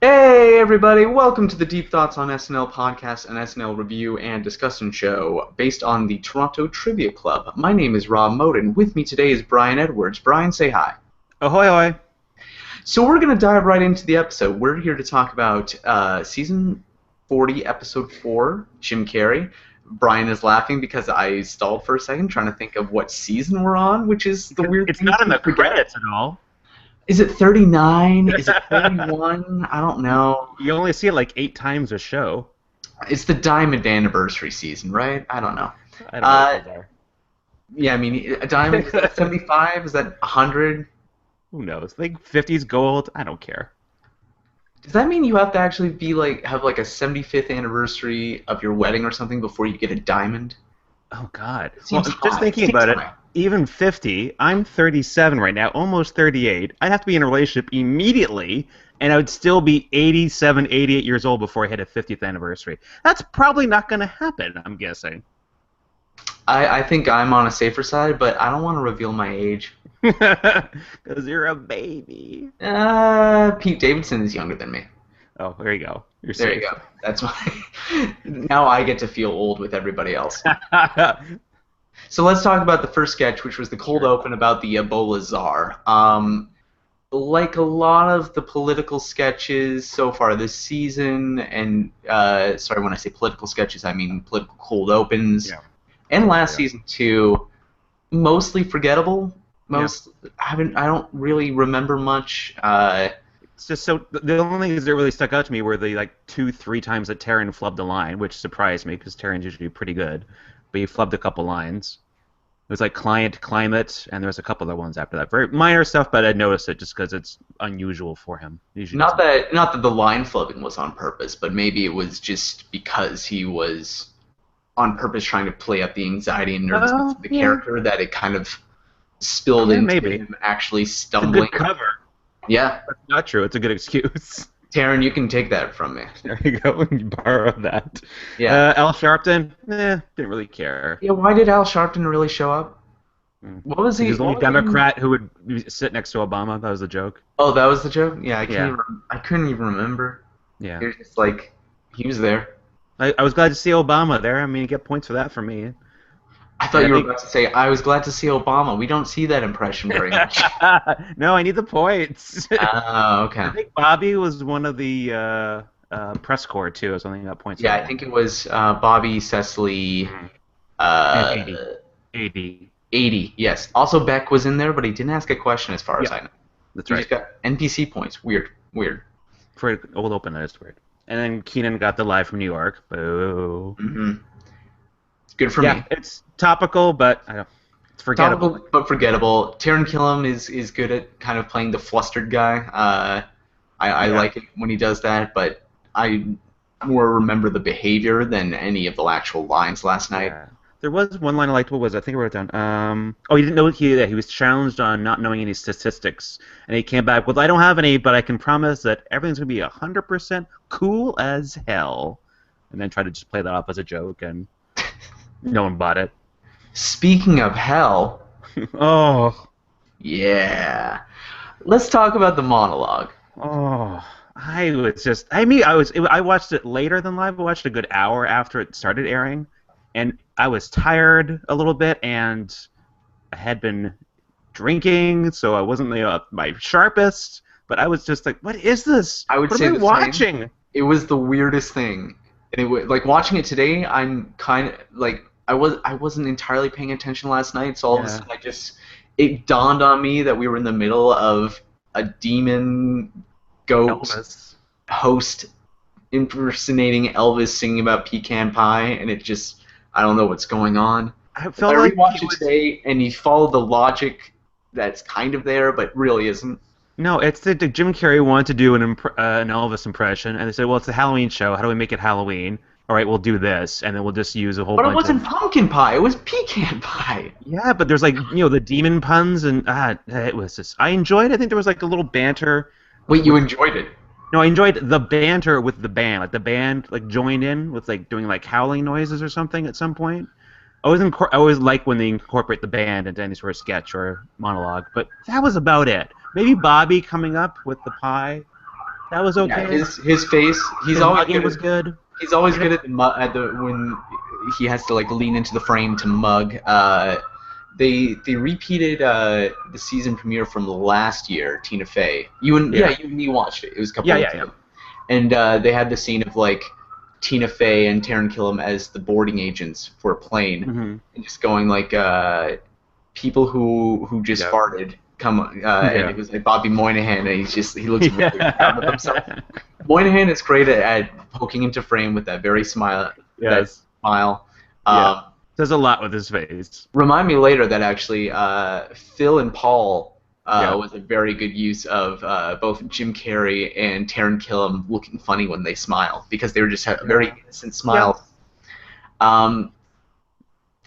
Hey everybody, welcome to the Deep Thoughts on SNL podcast, an SNL review and discussion show based on the Toronto Trivia Club. My name is Rob Moden. With me today is Brian Edwards. Brian, say hi. Ahoy, ahoy. So we're going to dive right into the episode. We're here to talk about season 40, episode 4, Jim Carrey. Brian is laughing because I stalled for a second trying to think of what season we're on, which is the weird thing. It's not in the credits at all. Is it 39? Is it 31? I don't know. You only see it like 8 times a show. It's the Diamond Anniversary season, right? I don't know. I don't know what those are. Yeah, I mean, a diamond, is that 75? Is that 100? Who knows? Like 50s gold? I don't care. Does that mean you have to actually be have a 75th anniversary of your wedding or something before you get a diamond? Oh, God. Seems Well, high. just thinking Seems about it, high. even 50, I'm 37 right now, almost 38. I'd have to be in a relationship immediately, and I would still be 87, 88 years old before I hit a 50th anniversary. That's probably not going to happen, I'm guessing. I think I'm on a safer side, but I don't want to reveal my age. Because you're a baby. Pete Davidson is younger than me. Oh, there you go. You're There safe. you go. That's why. Now I get to feel old with everybody else. So let's talk about the first sketch, which was the cold open about the Ebola czar. Like a lot of the political sketches so far this season, and sorry, when I say political sketches, I mean political cold opens. Yeah. And last season too, mostly forgettable. I don't really remember much. It's just so the only things that really stuck out to me were the 2-3 times that Taron flubbed a line, which surprised me because Taron's usually pretty good, but he flubbed a couple lines. It was like client, climate, and there was a couple other ones after that. Very minor stuff, but I noticed it just because it's unusual for him. Usually Not that the line flubbing was on purpose, but maybe it was just because he was on purpose trying to play up the anxiety and nervousness of the character that it kind of spilled into him actually stumbling. It's a good cover. Yeah. That's not true. It's a good excuse. Taron, you can take that from me. There you go. You borrow that. Yeah. Al Sharpton, didn't really care. Yeah, why did Al Sharpton really show up? What was he? He was the only Democrat who would sit next to Obama. That was the joke. Oh, that was the joke? Yeah, I couldn't even remember. Yeah. It was just he was there. I was glad to see Obama there. I mean, you get points for that from me. I thought you were about to say, I was glad to see Obama. We don't see that impression very much. No, I need the points. Oh, okay. I think Bobby was one of the press corps, too, or something that got points. Yeah, I think it was Bobby, Cecily, AD. 80, yes. Also, Beck was in there, but he didn't ask a question as far as I know. That's He right. just got NPC points. Weird. For an old open, that is weird. And then Keenan got the live from New York. Boo. Mm-hmm. It's good for me. It's topical, but it's forgettable. Topical, but forgettable. Taron Killam is good at kind of playing the flustered guy. I like it when he does that, but I more remember the behavior than any of the actual lines last night. Yeah. There was one line I liked. What was it? I think I wrote it down. He didn't know he was challenged on not knowing any statistics, and he came back with, "I don't have any, but I can promise that everything's gonna be 100% cool as hell," and then tried to just play that off as a joke, and no one bought it. Speaking of hell, Oh, yeah, let's talk about the monologue. oh. I watched it later than live. I watched a good hour after it started airing, and I was tired a little bit, and I had been drinking, so I wasn't my sharpest. But I was just like, "What is this? What am I watching?" It was the weirdest thing, and it was watching it today. I'm kind of I wasn't entirely paying attention last night, so all of a sudden it dawned on me that we were in the middle of a demon goat Helvis. host impersonating Elvis singing about pecan pie, and it just I don't know what's going on. I felt I like rewatched it today, and he followed the logic that's kind of there, but really isn't. No, it's that Jim Carrey wanted to do an Elvis impression, and they said, "Well, it's a Halloween show. How do we make it Halloween? All right, we'll do this, and then we'll just use a whole bunch of..." But it wasn't pumpkin pie. It was pecan pie. Yeah, but there's the demon puns, and it was just... I enjoyed it. I think there was a little banter. Wait, you enjoyed it? No, I enjoyed the banter with the band. The band joined in with doing howling noises or something at some point. I always like when they incorporate the band into any sort of sketch or monologue, but that was about it. Maybe Bobby coming up with the pie That was Yeah, okay. his face. His mugging was good. He's always good at when he has to like lean into the frame to mug. They repeated the season premiere from last year. Tina Fey. Yeah. You and me watched it. It was a couple Yeah, weeks yeah, yeah. ago, and they had the scene of like Tina Fey and Taron Killam as the boarding agents for a plane, Mm-hmm. and just going like people who just Yeah. farted come and Yeah. it was like Bobby Moynihan, and he looks really proud of himself. Yeah. Moynihan is great at poking into frame with that very smile. That Yes. smile. Yeah. Um, Does a lot with his face. Remind me later that actually Phil and Paul Yeah. was a very good use of both Jim Carrey and Taron Killam looking funny when they smile because they were just had very innocent smiles. Um,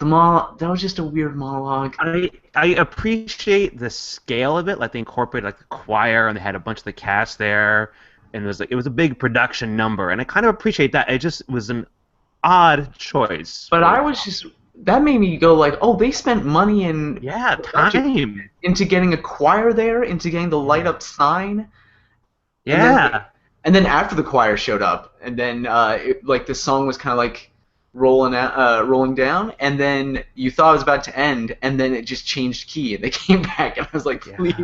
that was just a weird monologue. I appreciate the scale of it. Like they incorporated like the choir, and they had a bunch of the cast there, and it was a big production number, and I kind of appreciate that. It just was an odd choice. But I was just that made me go like, oh, they spent money in time into getting a choir there, into getting the light up sign. Yeah. And then after the choir showed up, and then like the song was kind of like rolling down, and then you thought it was about to end, and then it just changed key, and they came back, and I was like, please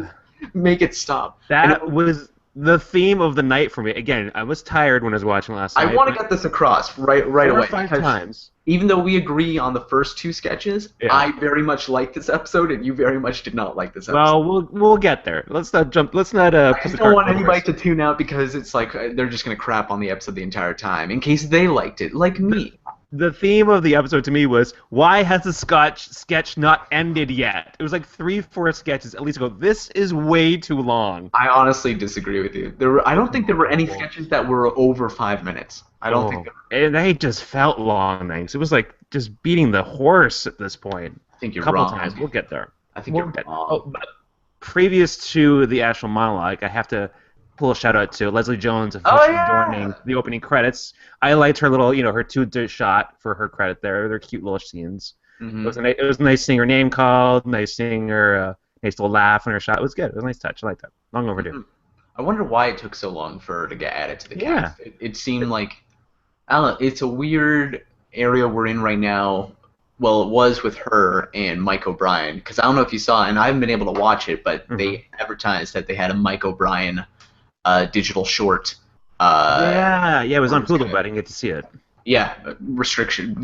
make it stop. That was the theme of the night for me. Again, I was tired when I was watching last night. I want to get this across right away. 4 or 5 times. Even though we agree on the first 2 sketches, I very much liked this episode, and you very much did not like this episode. Well, we'll get there. Let's not jump. Let's not. I just don't want anybody to tune out because it's like they're just gonna crap on the episode the entire time in case they liked it, like me. The theme of the episode to me was, why has the sketch not ended yet? It was like 3-4 sketches at least ago. This is way too long. I honestly disagree with you. I don't think there were any sketches that were over 5 minutes. I don't think there were. And they just felt long nights. It was like just beating the horse at this point. I think you're wrong. wrong. Times. We'll get there. I think you're wrong. Oh, but previous to the actual monologue, I have to pull a shout out to Leslie Jones officially joining the opening credits. I liked her little, her 2 shot for her credit there. They're cute little scenes. Mm-hmm. It was nice seeing her name called, nice seeing her nice little laugh on her shot. It was good. It was a nice touch. I liked that. Long overdue. Mm-hmm. I wonder why it took so long for her to get added to the cast. It seemed like, I don't know, it's a weird area we're in right now. Well, it was with her and Mike O'Brien, because I don't know if you saw, and I haven't been able to watch it, but they advertised that they had a Mike O'Brien digital short. It was on Hulu, but I didn't get to see it. Yeah,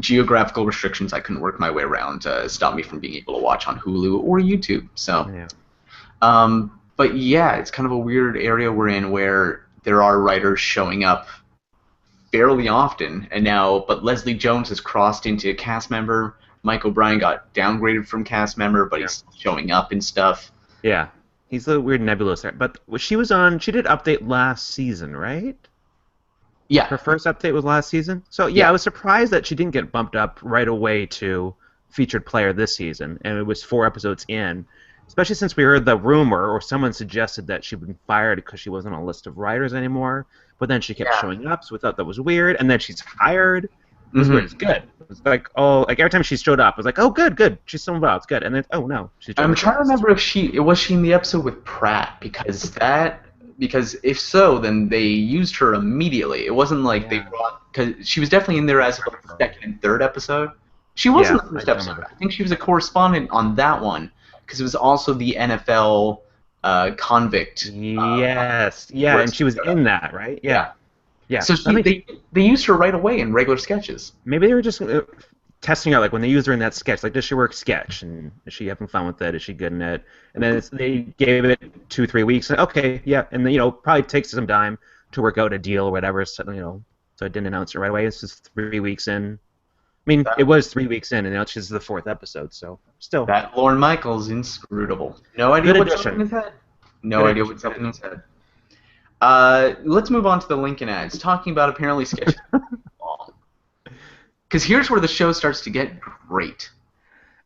geographical restrictions I couldn't work my way around stopped me from being able to watch on Hulu or YouTube. So, but yeah, it's kind of a weird area we're in where there are writers showing up fairly often, but Leslie Jones has crossed into a cast member. Mike O'Brien got downgraded from cast member, but he's showing up and stuff. Yeah. He's a weird nebulous there. But she did update last season, right? Yeah. Her first update was last season? So, I was surprised that she didn't get bumped up right away to featured player this season, and it was 4 episodes in, especially since we heard the rumor, or someone suggested that she'd been fired because she wasn't on a list of writers anymore, but then she kept showing up, so we thought that was weird, and then she's hired. It was weird. It's good. It was like, every time she showed up, it was like, oh, good. She's still involved. It's good. And then, oh, no. I'm trying to remember if she in the episode with Pratt, because if so, then they used her immediately. It wasn't like they brought, because she was definitely in there as like the second and third episode. She wasn't the first episode. I think she was a correspondent on that one, because it was also the NFL convict. Yes. And she was in that, right? Yeah. So they used her right away in regular sketches. Maybe they were just testing out, like when they used her in that sketch, like does she work sketch, and is she having fun with it? Is she good in it? And then they gave it 2-3 weeks. And, okay, and then probably takes some time to work out a deal or whatever. So so I didn't announce it right away. It's just 3 weeks in. I mean, it was 3 weeks in, and now it's just the 4th episode. So still. That Lorne Michaels inscrutable. No idea what's up in his head. No idea what's up in his head. Let's move on to the Lincoln ads, talking about apparently sketches. Because here's where the show starts to get great.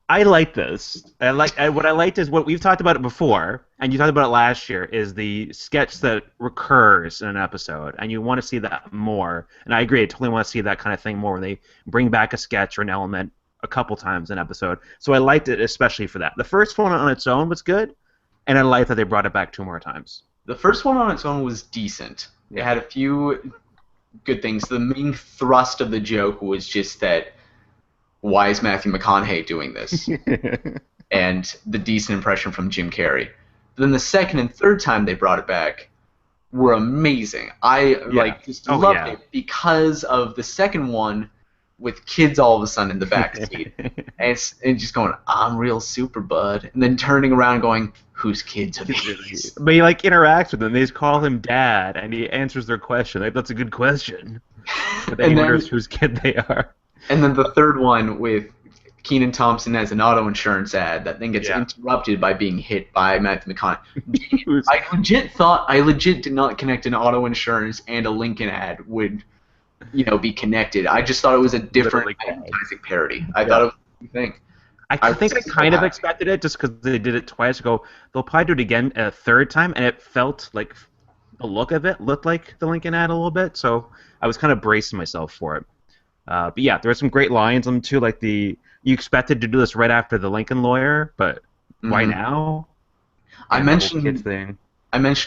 I like this. What I liked is what we've talked about it before, and you talked about it last year, is the sketch that recurs in an episode, and you want to see that more. And I agree, I totally want to see that kind of thing more when they bring back a sketch or an element a couple times an episode. So I liked it especially for that. The first one on its own was good, and I liked that they brought it back 2 more times. The first one on its own was decent. It had a few good things. The main thrust of the joke was just that, why is Matthew McConaughey doing this? And the decent impression from Jim Carrey. But then the second and third time they brought it back were amazing. I just loved it because of the second one with kids all of a sudden in the back seat, and just going, "I'm real super bud," and then turning around and going, "Whose kids are these?" But he like interacts with them. They just call him Dad, and he answers their question. Like, that's a good question. But then he wonders whose kid they are. And then the third one with Kenan Thompson as an auto insurance ad that then gets interrupted by being hit by Matthew McConaughey. I legit did not connect an auto insurance and a Lincoln ad would, be connected. I just thought it was a different advertising parody. I thought it was a new thing. I think I kind of expected it just because they did it twice ago. They'll probably do it again a third time, and it felt like the look of it looked like the Lincoln ad a little bit, so I was kind of bracing myself for it. But yeah, there were some great lines on them too, like you expected to do this right after the Lincoln lawyer, but why now? I mentioned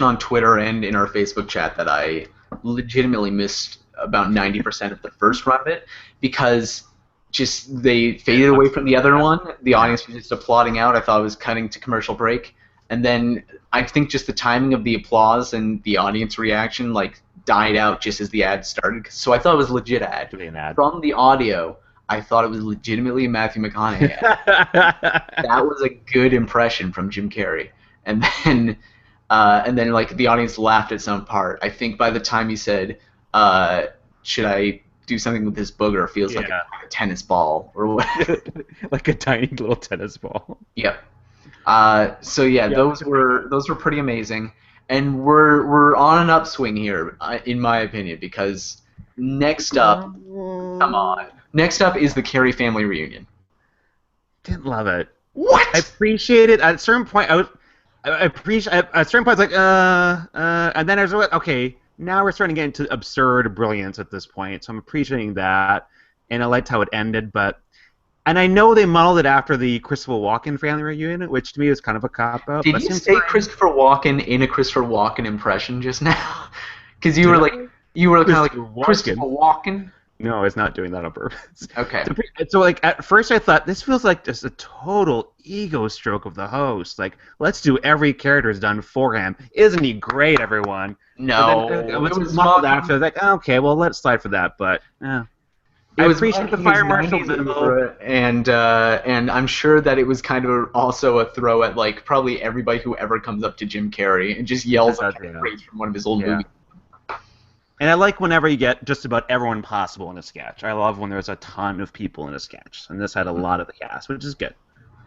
on Twitter and in our Facebook chat that I legitimately missed about 90% of the first run of it because just they faded away from the other one. The audience was just applauding out. I thought it was cutting to commercial break. And then I think just the timing of the applause and the audience reaction died out just as the ad started. So I thought it was a legit ad. From the audio, I thought it was legitimately a Matthew McConaughey ad. That was a good impression from Jim Carrey. And then the audience laughed at some part. I think by the time he said, should I do something with this booger, feels like a tennis ball or what? Like a tiny little tennis ball. Yep. Those were pretty amazing. And we're on an upswing here, in my opinion, because next up is the Carey family reunion. Didn't love it. What? I appreciate it. At a certain point, at a certain point, and then I was like, okay, now we're starting to get into absurd brilliance at this point, so I'm appreciating that, and I liked how it ended, and I know they modeled it after the Christopher Walken family reunion, which to me was kind of a cop-out. Did you say Christopher Walken in a Christopher Walken impression just now? Because you were kind of like, Christopher Walken? No, it's not doing that on purpose. Okay. So at first I thought, this feels like just a total ego stroke of the host. Like, let's do every character's done for him. Isn't he great, everyone? No. It was modeled after. I was like, okay, well, let's slide for that, but... I appreciate the fire marshal and I'm sure that it was kind of also a throw at probably everybody who ever comes up to Jim Carrey and just yells a phrase from one of his old movies. And I like whenever you get just about everyone possible in a sketch. I love when there's a ton of people in a sketch, and this had a lot of the cast, which is good.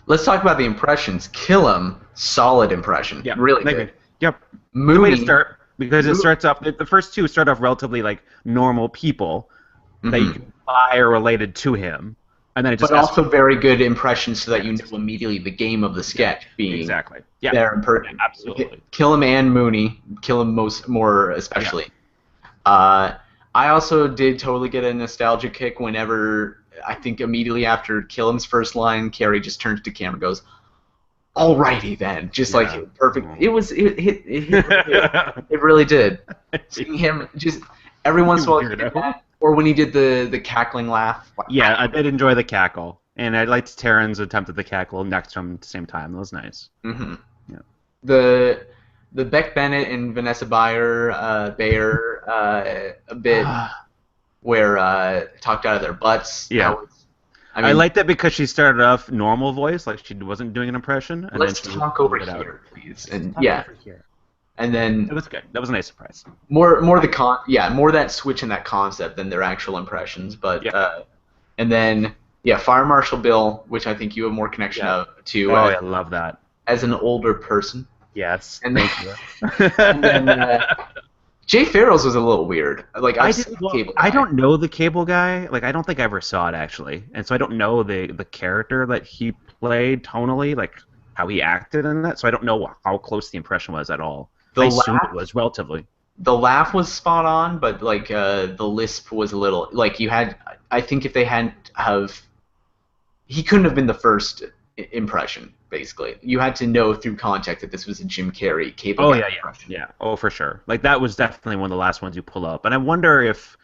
Let's talk about the impressions. Killam, solid impression. Yep. Really good. Yep. Mooney, good way to start, because it starts off, the first two start off relatively normal people that you can buy or related to him, and then it just. But also very good impressions, so that you know immediately the game of the sketch being there in person. Absolutely. Killam and Mooney. Killam more especially. Yeah. I also did totally get a nostalgia kick whenever, I think immediately after Killam's first line, Carey just turns to camera and goes, "Alrighty then," just perfect. It really did. Seeing him just every once in a while, or when he did the cackling laugh. Yeah, I did enjoy the cackle, and I liked Taryn's attempt at the cackle next to him at the same time. That was nice. Mm-hmm. Yeah. The Beck Bennett and Vanessa Bayer a bit where talked out of their butts. Yeah. I liked that because she started off normal voice, like she wasn't doing an impression. And Let's then she talk over here, please. And and then it was good. That was a nice surprise. More that switch in that concept than their actual impressions. But and then Fire Marshal Bill, which I think you have more connection to. I love that. As an older person. Yes. And then, thank you. And then Jay Farrell's was a little weird. I don't know the cable guy. I don't think I ever saw it actually, and so I don't know the character that he played tonally, how he acted in that. So I don't know how close the impression was at all. I assume it was relatively. The laugh was spot on, but the lisp was a little you had. I think if they hadn't he couldn't have been the first impression. basically. You had to know through context that this was a Jim Carrey cable Oh guy yeah, impression. yeah. Oh, for sure. Like that was definitely one of the last ones you pull up. And I wonder if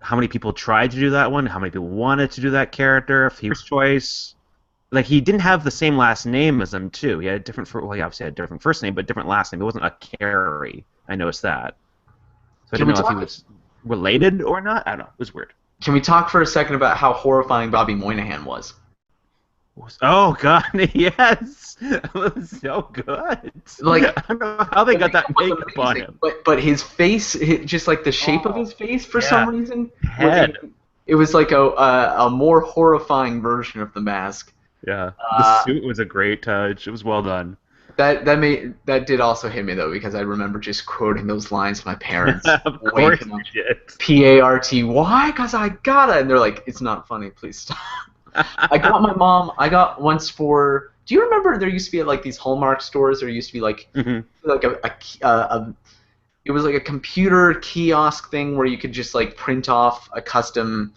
how many people tried to do that one, how many people wanted to do that character, if he was choice. Like he didn't have the same last name as him too. He had a different well, he obviously had a different first name, but different last name. It wasn't a Carey. I noticed that. So I Can didn't we know if he talk? was related or not. I don't know. It was weird. Can we talk for a second about how horrifying Bobby Moynihan was? Oh God, yes, it was so good. Like, I don't know how they got that was makeup on amazing, him. but his face, just like the shape of his face, for some Yeah, reason, head. it was like a more horrifying version of the mask. Yeah, the Uh, suit was a great touch. It was well done. that did also hit me though, because I remember just quoting those lines to my parents, Of course waking you up, did. PART, why? Because I gotta, and they're like, it's not funny, please stop. I got my mom. I got once for. Do you remember there used to be at like these Hallmark stores? There used to be Hmm. like it was like a computer kiosk thing where you could just like print off a custom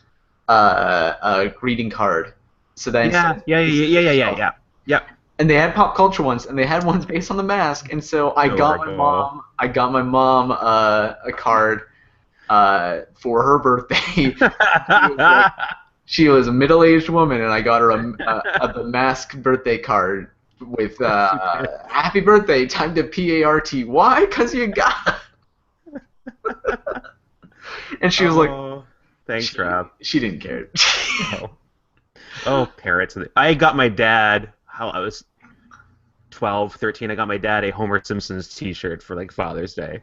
greeting card. So then Yeah, instead yeah, of yeah, yeah, yeah, yeah, yeah. Yep. and they had pop culture ones, and they had ones based on the mask. And so Adorable. I got my mom a card for her birthday. She was like, she was a middle-aged woman, and I got her the mask birthday card with Yes, you did. "Happy birthday, time to PART." Why? Cause you got. And she was like, Oh, thanks, Rob. she didn't care. Oh, oh, parrots. I got my dad, how I was 12, 13, I got my dad a Homer Simpson's t-shirt for like Father's Day.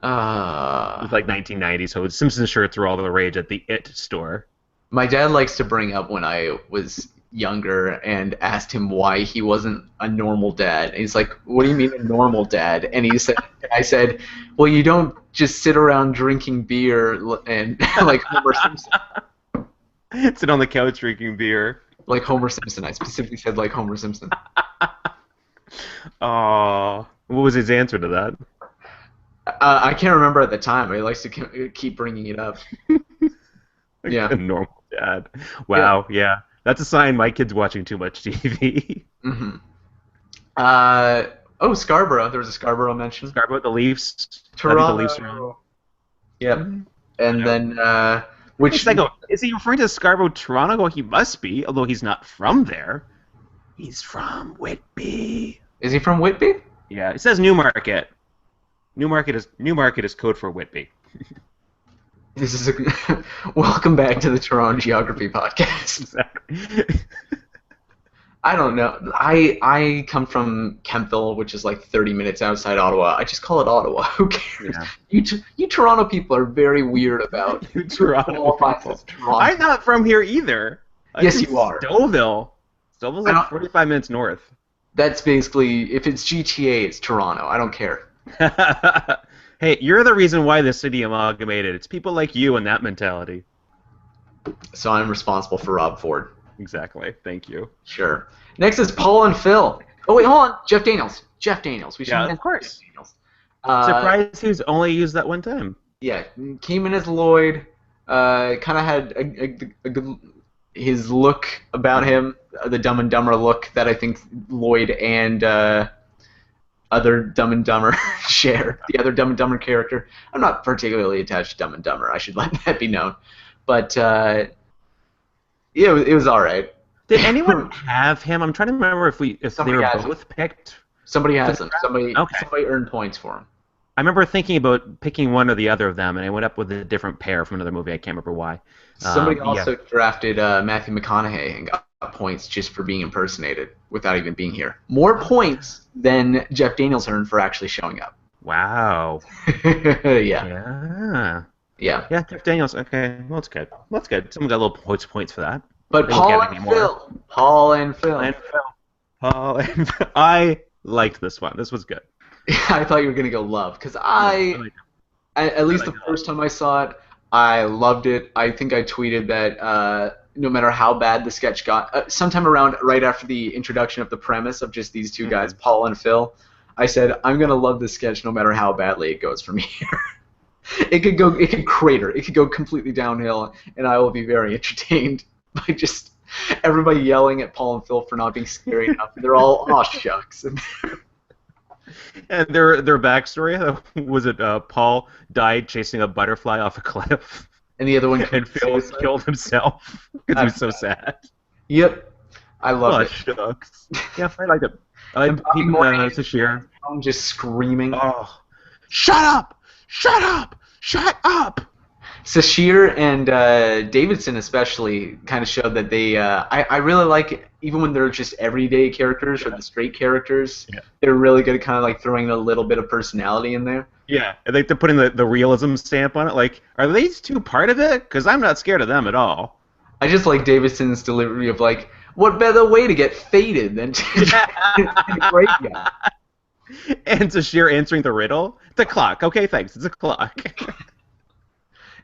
It was like 1990, so Simpsons shirts were all the rage at the It store. My dad likes to bring up when I was younger and asked him why he wasn't a normal dad. And he's like, "What do you mean a normal dad?" And I said, "Well, you don't just sit around drinking beer and like Homer Simpson." Sit on the couch drinking beer. Like Homer Simpson. I specifically said like Homer Simpson. Oh, what was his answer to that? I can't remember at the time, but he likes to keep bringing it up. Like Yeah. a normal dad. Wow, yeah. That's a sign my kid's watching too much TV. Hmm. Oh, Scarborough. There was a Scarborough mention. Scarborough, the Leafs. I think the Leafs are on. Toronto. Yep. And Yeah. then, It's like, is he referring to Scarborough, Toronto? Well, he must be, although he's not from there. He's from Whitby. is he from Whitby? Yeah, it says Newmarket. Newmarket is code for Whitby. This is a welcome back to the Toronto Geography Podcast. Exactly. I don't know. I come from Kemptville, which is like 30 minutes outside Ottawa. I just call it Ottawa. Who cares? Yeah. You Toronto people are very weird about who Toronto qualifies people. as Toronto. I'm not from here either. I'm Yes, from you are. Stouffville. Stouffville's I like don't- 45 minutes north. That's basically, if it's GTA, it's Toronto. I don't care. Hey, you're the reason why the city amalgamated. It's people like you and that mentality. So I'm responsible for Rob Ford. Exactly. Thank you. Sure. Next is Paul and Phil. Oh wait, hold on. Jeff Daniels. Jeff Daniels. We should Yeah, mention of course. Jeff Daniels. Surprised he's only used that one time. Yeah, came in as Lloyd. Kind of had a good his look about him, the Dumb and Dumber look that I think Lloyd and other Dumb and Dumber share. The other Dumb and Dumber character. I'm not particularly attached to Dumb and Dumber. I should let that be known. But yeah, it was all right. Did anyone have him? I'm trying to remember if they Somebody were has him. both picked. Somebody has him. Somebody Okay. earned points for him. I remember thinking about picking one or the other of them, and I went up with a different pair from another movie. I can't remember why. Somebody Yeah. also drafted Matthew McConaughey and got points just for being impersonated without even being here. More points than Jeff Daniels earned for actually showing up. Wow. Yeah. Yeah. Yeah. Yeah, Jeff Daniels. Okay, well, that's good. That's good. Someone got a little points for that. But They don't Paul get and any more. Phil. Paul and Phil. And Phil. Oh, and I liked this one. This was good. I thought you were going to go love, because I liked at least like the that. first time I saw it, I loved it. I think I tweeted that no matter how bad the sketch got, sometime around right after the introduction of the premise of just these two guys, Paul and Phil, I said, I'm going to love this sketch no matter how badly it goes from here. It could crater. It could go completely downhill, and I will be very entertained by just Everybody yelling at Paul and Phil for not being scary enough. And they're all, oh, shucks. And their backstory was it Paul died chasing a butterfly off a cliff, And the other one and Phil killed himself because he was so sad. Yep. I love it. Shucks. Yeah, I liked it. I like Pete Sashir. I'm just screaming. Oh, shut up! Shut up! Shut up! Sashir and Davidson especially kind of showed that they. I really like, even when they're just everyday characters or the straight characters, they're really good at kind of like throwing a little bit of personality in there. Yeah, I think they're putting the realism stamp on it. Like, are these two part of it? Because I'm not scared of them at all. I just like Davidson's delivery of like, what better way to get faded than to break you? And Sashir answering the riddle. The clock. Okay, thanks. It's a clock.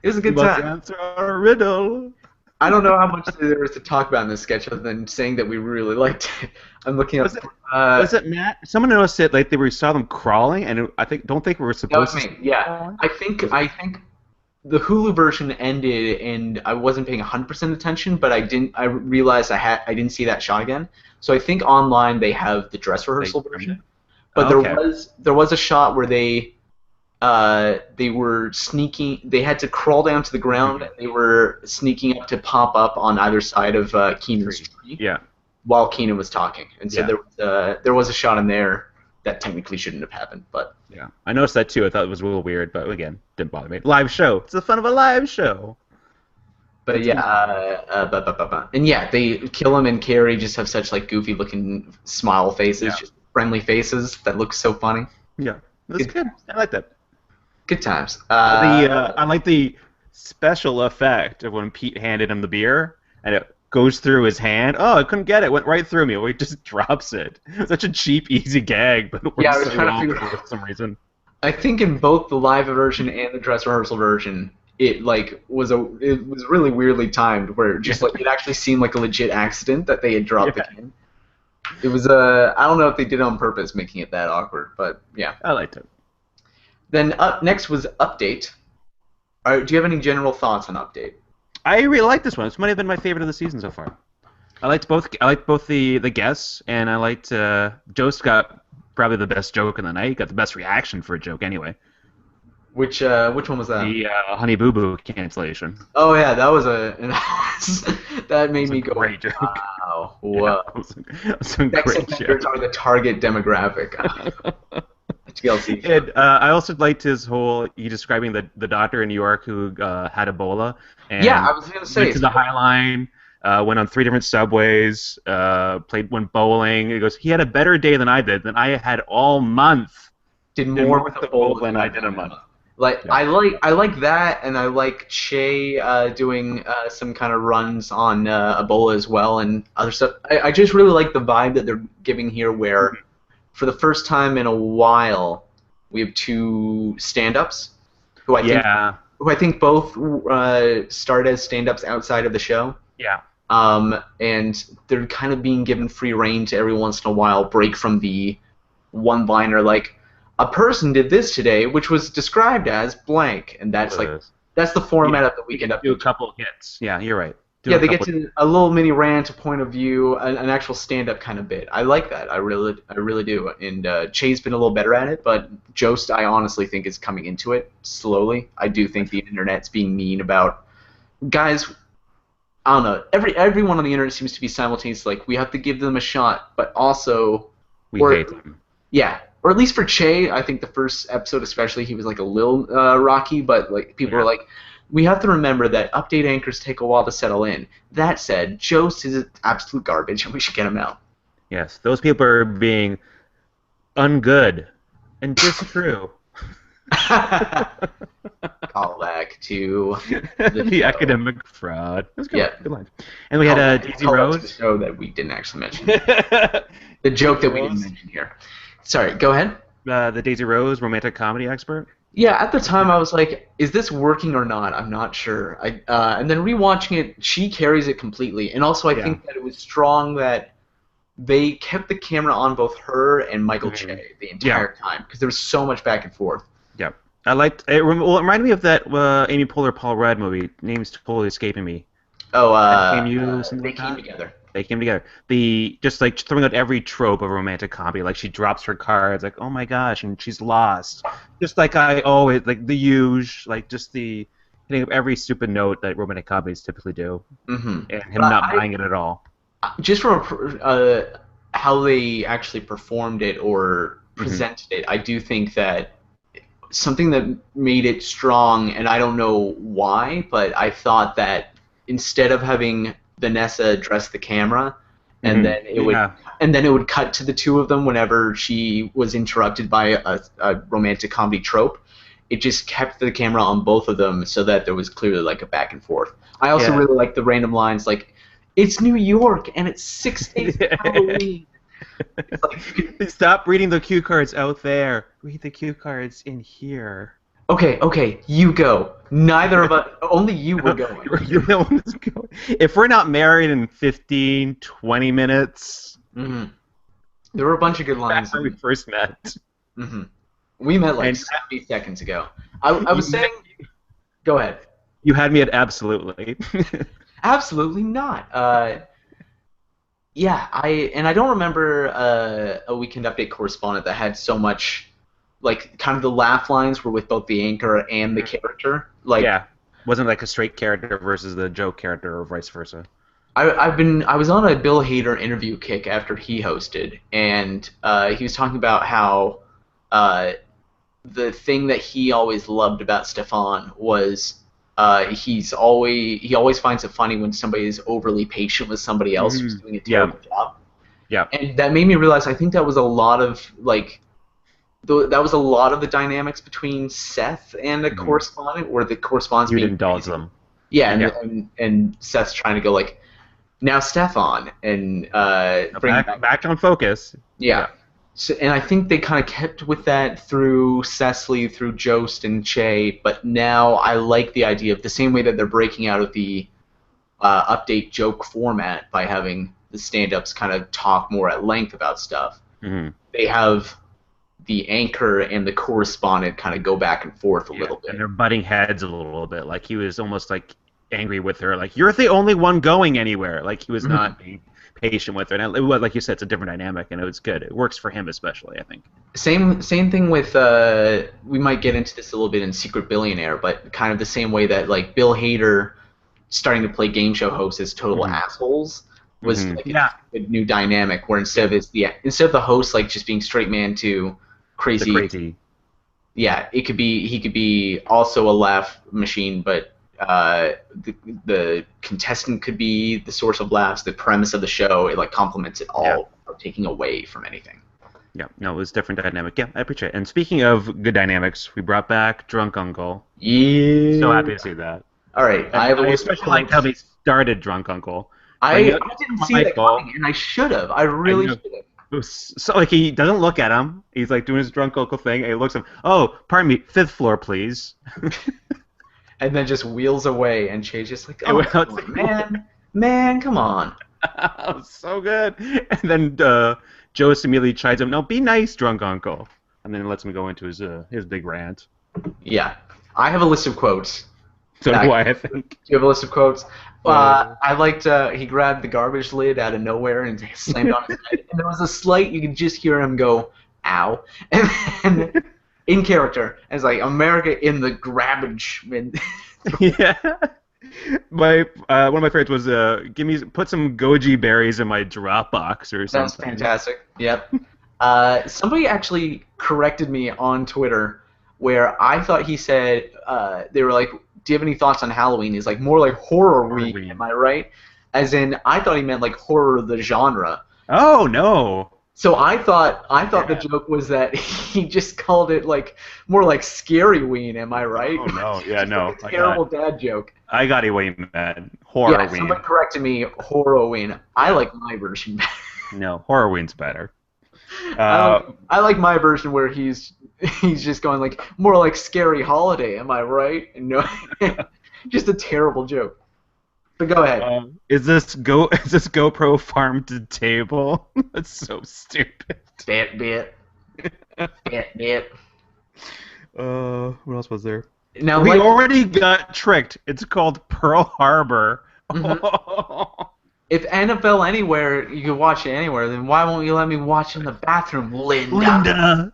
It was a good time. Answer our riddle. I don't know how much there was to talk about in this sketch other than saying that we really liked it. I'm looking up. Was it Matt? Someone noticed it. Like we saw them crawling, and don't think we were supposed to. Yeah, I think the Hulu version ended, and I wasn't paying 100% attention, but I realized I didn't see that shot again. So I think online they have the dress rehearsal version. But there was a shot where they were sneaking. They had to crawl down to the ground. And they were sneaking up to pop up on either side of Keenan's tree. Yeah. While Keenan was talking, and so there was a shot in there that technically shouldn't have happened, but yeah, I noticed that too. I thought it was a little weird, but again, didn't bother me. Live show. It's the fun of a live show. But and yeah, they kill him, and Carrey just have such like goofy looking smile faces, just friendly faces that look so funny. Yeah, that's good. I like that. Good times. I like the special effect of when Pete handed him the beer, and it goes through his hand. Oh, I couldn't get it. Went right through me. Well, he just drops it. Such a cheap, easy gag, but it works so well for some reason. I think in both the live version and the dress rehearsal version, it was really weirdly timed, where just like it actually seemed like a legit accident that they had dropped the can. It was I don't know if they did it on purpose, making it that awkward, but yeah. I liked it. Then up next was Update. Do you have any general thoughts on Update? I really like this one. This might have been my favorite of the season so far. I liked both the guests, and I liked Jost got probably the best joke in the night. He got the best reaction for a joke anyway. Which one was that? The Honey Boo Boo cancellation. Oh yeah, that was that made me go. Great joke. Wow. Whoa. Yeah, some great jokes. Are the target demographic. TLC. And I also liked his whole describing the doctor in New York who had Ebola. And yeah, I was gonna say. Went to the High Line, went on 3 different subways, went bowling. He goes, he had a better day than I did, than I had all month. Did more with Ebola than I did a month. Like yeah. I like that, and I like Che doing some kind of runs on Ebola as well and other stuff. I just really like the vibe that they're giving here, where for the first time in a while we have 2 stand-ups who I think both start as stand-ups outside of the show. Yeah. And they're kind of being given free reign to every once in a while break from the one-liner like, a person did this today, which was described as blank, and that's that's the format of the weekend update. Do a couple of hits. Yeah, you're right. They get to a little mini rant, a point of view, an actual stand-up kind of bit. I like that. I really do. And Che's been a little better at it, but Jost, I honestly think, is coming into it slowly. I do think the internet's being mean about guys. I don't know. Everyone on the internet seems to be simultaneously like, we have to give them a shot, but also we hate them. Yeah. Or at least for Che, I think the first episode especially, he was like a little rocky, but like people were like, we have to remember that update anchors take a while to settle in. That said, Jost is absolute garbage, and we should get him out. Yes, those people are being ungood and distrue. Call back to the academic fraud. That's good. Yeah. Good line. And we had Daisy Rose. The show that we didn't actually mention. The joke that we didn't mention here. Sorry, go ahead. The Daisy Rose, romantic comedy expert. Yeah, at the time I was like, is this working or not? I'm not sure. And then rewatching it, she carries it completely. And also I think that it was strong that they kept the camera on both her and Michael Che the entire time, because there was so much back and forth. Yeah. I liked it. Well, it reminded me of that Amy Poehler Paul Rudd movie. Name's totally escaping me. Oh, Came You, something They like Came that. Together. They came together. The just like throwing out every trope of romantic comedy. Like she drops her cards, like oh my gosh, and she's lost. Just like I always like the huge, like just the hitting up every stupid note that romantic comedies typically do, Hmm. and him But not buying it at all. just from how they actually performed it or Hmm. presented it, I do think that something that made it strong, and I don't know why, but I thought that instead of having Vanessa address the camera, and Hmm. then it would Yeah. and then it would cut to the two of them whenever she was interrupted by a romantic comedy trope. It just kept the camera on both of them so that there was clearly like a back and forth. I also Yeah. really like the random lines like, "It's New York and it's 6 days of Halloween." It's like you could Stop reading the cue cards out there. Read the cue cards in here. Okay, okay, you go. Neither of us, only you were going. You're the one that's going. If we're not married in 15, 20 minutes, Hmm. There were a bunch of good back lines. when we first met, Hmm. We met like and 70 seconds ago. I was you, saying, go ahead. you had me at absolutely. Absolutely not. Yeah, I don't remember a Weekend Update correspondent that had so much, like, kind of the laugh lines were with both the anchor and the character. Like, Yeah, wasn't like a straight character versus the joke character, or vice versa. I was on a Bill Hader interview kick after he hosted, and he was talking about how uh, the thing that he always loved about Stefan was he always finds it funny when somebody is overly patient with somebody else who's doing a Yeah, terrible job, yeah. and that made me realize I think that was a lot of like that was a lot of the dynamics between Seth and the Hmm. correspondent, where the correspondent's You'd being indulge crazy. them. Yeah, Yeah. and Seth's trying to go like now Stefan and Now bring it back. back on focus. Yeah. Yeah. So, and I think they kind of kept with that through Cecily, through Jost and Che, but now I like the idea of the same way that they're breaking out of the update joke format by having the stand-ups kind of talk more at length about stuff. Hmm. They have the anchor and the correspondent kind of go back and forth a Yeah, little and bit. they're butting heads a little bit. Like he was almost like angry with her, like you're the only one going anywhere. Like he was Mhm. not being patient with her. And it was, like you said, it's a different dynamic, and it was good. It works for him especially, I think. Same thing with we might get into this a little bit in Secret Billionaire, but kind of the same way that like Bill Hader starting to play game show hosts as total Hmm. assholes was Hmm. like Yeah, a new dynamic where yeah, instead of the host like just being straight man to the crazy, crazy. yeah, it could be he could be also a laugh machine, but the contestant could be the source of laughs. The premise of the show it like complements it Yeah, all without taking away from anything. yeah. No, it was different dynamic. Yeah, I appreciate it. And speaking of good dynamics, we brought back Drunk Uncle. So Yeah. happy to see that. All right, I And have a I list of especially liked how quotes. they started Drunk Uncle. Bring I out I didn't see that Michael. coming, and I should have. I I really know. should have. It was so like he doesn't look at him. He's like doing his drunk uncle thing, and he looks at him. Oh, pardon me, fifth floor, please. And then just wheels away, and Che's just like, It "Oh, went come out on, man, man, come on." it was so good. And then Joe immediately chides him. No, be nice, drunk uncle. And then lets him go into his big rant. Yeah, I have a list of quotes. So do Do I think. you have a list of quotes? Uh, I liked he grabbed the garbage lid out of nowhere and slammed on his head, and there was a slight you could just hear him go, "Ow," and then in character as like America in the garbage bin. yeah. My one of my favorites was put some goji berries in my Dropbox or That's something. fantastic. Yep. Somebody actually corrected me on Twitter where I thought he said they were like, "Do you have any thoughts on Halloween?" He's like, "More like horror week." Am Halloween. I right? As in, I thought he meant like horror the genre. Oh no. So I thought the Yeah. joke was that he just called it like more like scary ween. Am I right? Oh no. Yeah, Just like no. a terrible dad joke. I got away mad. Yeah, Horrorween. somebody corrected me. Horrorween. I Yeah. like my version better. No, Horrorween's better. I like Uh, I like my version where he's just going like more like scary holiday. Am I right? No, just a terrible joke. But go ahead. is this GoPro farm to table? That's so stupid. Bit. What else was there? Now We like already got tricked. It's called Pearl Harbor. Mhm. If NFL Anywhere, you can watch it anywhere, then why won't you let me watch in the bathroom, Linda? Linda,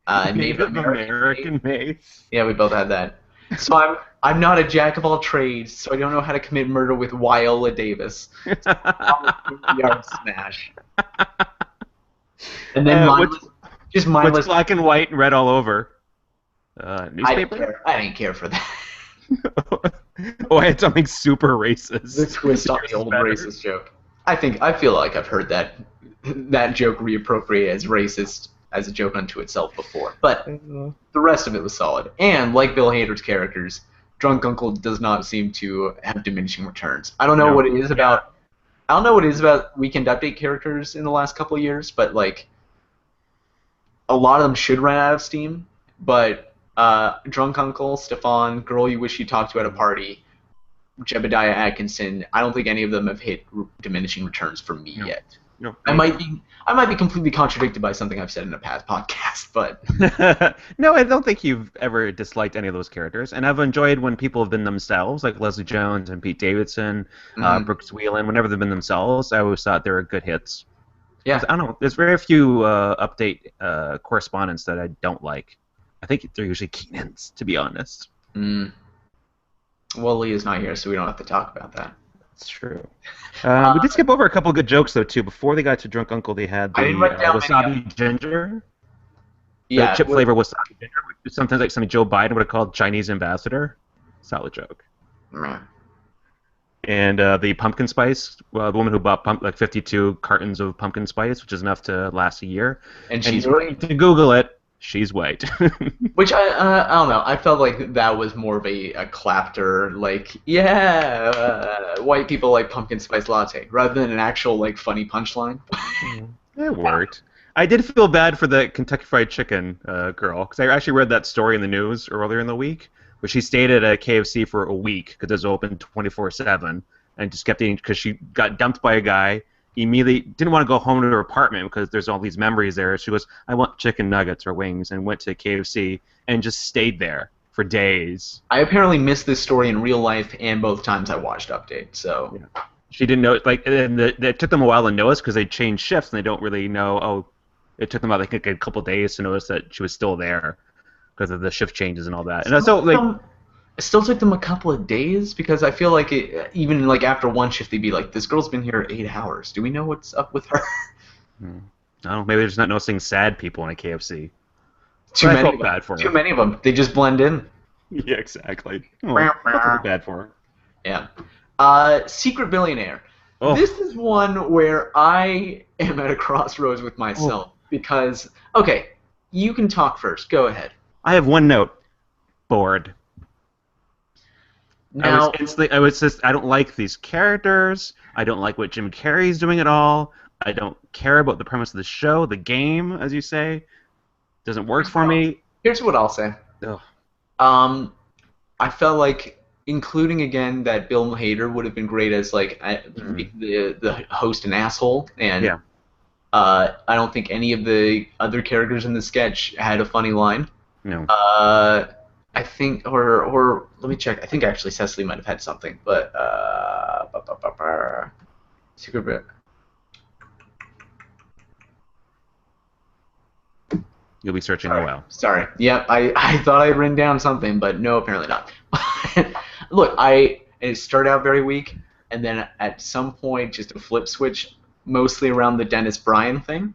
Native Native American mate. American mace. Yeah, we both had that. So I'm not a jack of all trades, so I don't know how to commit murder with Viola Davis. So I'm a 50-yard smash. And then What's what's mindless. black and white and red all over? I didn't Newspaper? care. I didn't care for that. Oh, I had something super The racist. twist on Yours the is old better. racist joke. I feel like I've heard that joke reappropriated as racist as a joke unto itself before. But the rest of it was solid. And like Bill Hader's characters, Drunk Uncle does not seem to have diminishing returns. I don't know No. what it is about. I don't know what it is about Weekend Update characters in the last couple of years, but like a lot of them should run out of steam. But Drunk Uncle, Stefan, Girl You Wish You Talked to at a Party, Jebediah Atkinson, I don't think any of them have hit diminishing returns for me No. yet. No. I might be completely contradicted by something I've said in a past podcast, but No, I don't think you've ever disliked any of those characters, and I've enjoyed when people have been themselves, like Leslie Jones and Pete Davidson, Brooks Wheelan. Whenever they've been themselves, I always thought they were good hits. yeah. I don't know. There's very few update correspondents that I don't like. I think they're usually Keenans, to be honest. Mm. Well, Leah's not here, so we don't have to talk about that. That's true. We did skip over a couple of good jokes though too. Before they got to Drunk Uncle, they had I didn't the write down wasabi ginger, the Yeah, chip flavor wasabi ginger. Something like something Joe Biden would have called Chinese ambassador. Solid joke. meh. And the pumpkin spice, the woman who bought 52 cartons of pumpkin spice, which is enough to last a year. And And she's you need to Google it. She's white. which I don't know. I felt like that was more of a clapter, like white people like pumpkin spice latte, rather than an actual like funny punchline. It worked. I did feel bad for the Kentucky Fried Chicken girl, because I actually read that story in the news earlier in the week, where she stayed at a KFC for a week because it was open 24/7, and just kept eating because she got dumped by a guy. Immediately didn't want to go home to her apartment because there's all these memories there. She goes, I want chicken nuggets or wings, and went to KFC and just stayed there for days. I apparently missed this story in real life and both times I watched Update. So Yeah. She didn't know, like, and it took them a while to notice because they changed shifts and they don't really know. Oh, it took them about like a couple days to notice that she was still there because of the shift changes and all that. And so, like, it still took them a couple of days because I feel like even like after one shift they'd be like, "This girl's been here 8 hours. Do we know what's up with her?" I don't know, maybe they're just not noticing sad people in a KFC. Too I many. felt bad for Too her. many of them. They just blend in. Yeah, exactly. Oh, I felt bad for her. Yeah. Secret Billionaire. Oh. This is one where I am at a crossroads with myself because okay, you can talk first. Go ahead. I have one note. Bored. Now, I was just, I don't like these characters. I don't like what Jim Carrey's doing at all. I don't care about the premise of the show, the game, as you say. Doesn't work for me. here's what I'll say. Ugh. I felt like including again that Bill Hader would have been great as like the host and asshole, and Yeah. I don't think any of the other characters in the sketch had a funny line. No. I think, or let me check. I think actually Cecily might have had something, but Secret Bit. You'll be searching a while. Sorry. Yep, I thought I had written down something, but no, apparently not. Look, it started out very weak, and then at some point, just a flip switch, mostly around the Dennis Bryan thing,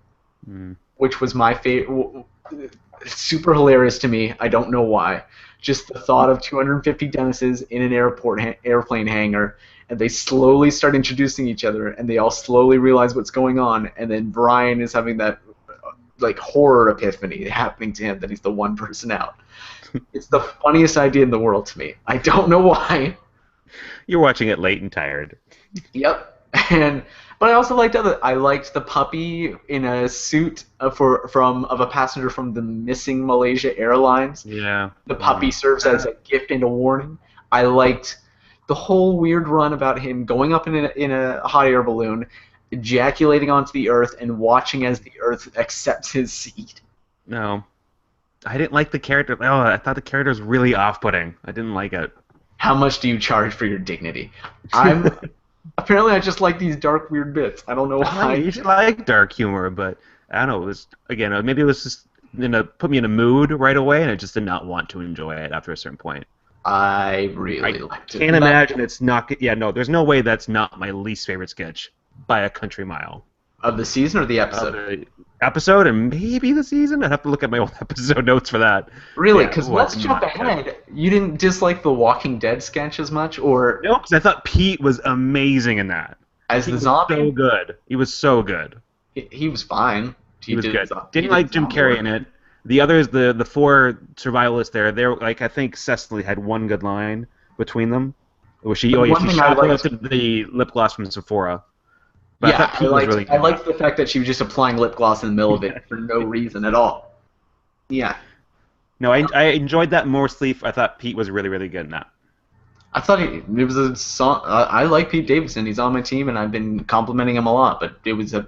which was my favorite. Super hilarious to me. I don't know why. Just the thought of 250 Dennises in an airplane hangar, and they slowly start introducing each other, and they all slowly realize what's going on, and then Brian is having that like horror epiphany happening to him that he's the one person out. It's the funniest idea in the world to me. I don't know why. You're watching it late and tired. Yep. But I also liked I liked the puppy in a suit of a passenger from the missing Malaysia Airlines. Yeah. The puppy serves as a gift and a warning. I liked the whole weird run about him going up in a hot air balloon, ejaculating onto the Earth, and watching as the Earth accepts his seed. No. I didn't like the character. Oh, I thought the character was really off-putting. I didn't like it. How much do you charge for your dignity? I'm apparently I just like these dark, weird bits. I don't know I why. usually like dark humor, but I don't know. It was again, maybe it was just put me in a mood right away, and I just did not want to enjoy it after a certain point. I I really liked it. can't imagine it's not. Yeah, no, there's no way that's not my least favorite sketch by a country mile. Of the season or the Of episode? the episode and maybe the season. I'd have to look at my old episode notes for that. Really? Yeah, Because it let's was jump not good. ahead. You didn't dislike the Walking Dead sketch as much, or No, because I thought Pete was amazing in that. as He the was so zombie? good. He was so good. He was fine. He was did good. he Didn't did like Jim zombie Carrey work. in it. The others, the four survivalists there, they're like I think Cecily had one good line between them, where she The one she thing I liked, shoplifted the lip gloss from Sephora. But I yeah, thought Pete was really good. I liked the fact that she was just applying lip gloss in the middle of it for no reason at all. Yeah, No, I enjoyed that mostly. I thought Pete was really good in that. I thought it was a song. I like Pete Davidson. He's on my team, and I've been complimenting him a lot. But it was a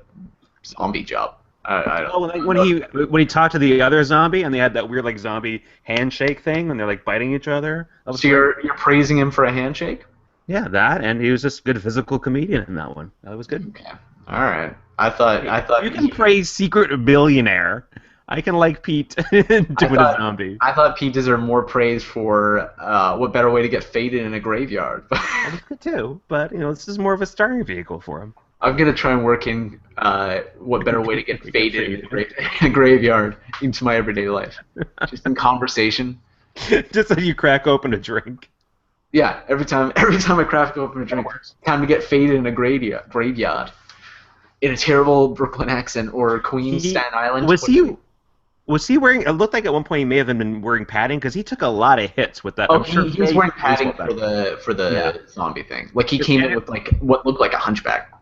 zombie job. I Oh, don't. when he talked to the other zombie and they had that weird like zombie handshake thing and they're like biting each other. That was So great. you're praising him for a handshake? Yeah, that and he was just a good physical comedian in that one. That was good. Okay. All right. I thought You can praise Secret Billionaire. I can like Pete doing a zombie. I thought Pete deserved more praise for what better way to get faded in a graveyard. That was good too, but this is more of a starring vehicle for him. I'm gonna try and work in what better way to get faded in a graveyard into my everyday life, just in conversation. Just so you crack open a drink. Yeah, every time I crack open a drink, time to get faded in a graveyard. In a terrible Brooklyn accent or Queens, Staten Island. Was he wearing? It looked like at one point he may have been wearing padding because he took a lot of hits with that. Oh, I'm sure he was wearing padding baseball for the Yeah. zombie thing. Like he came in with like what looked like a hunchback.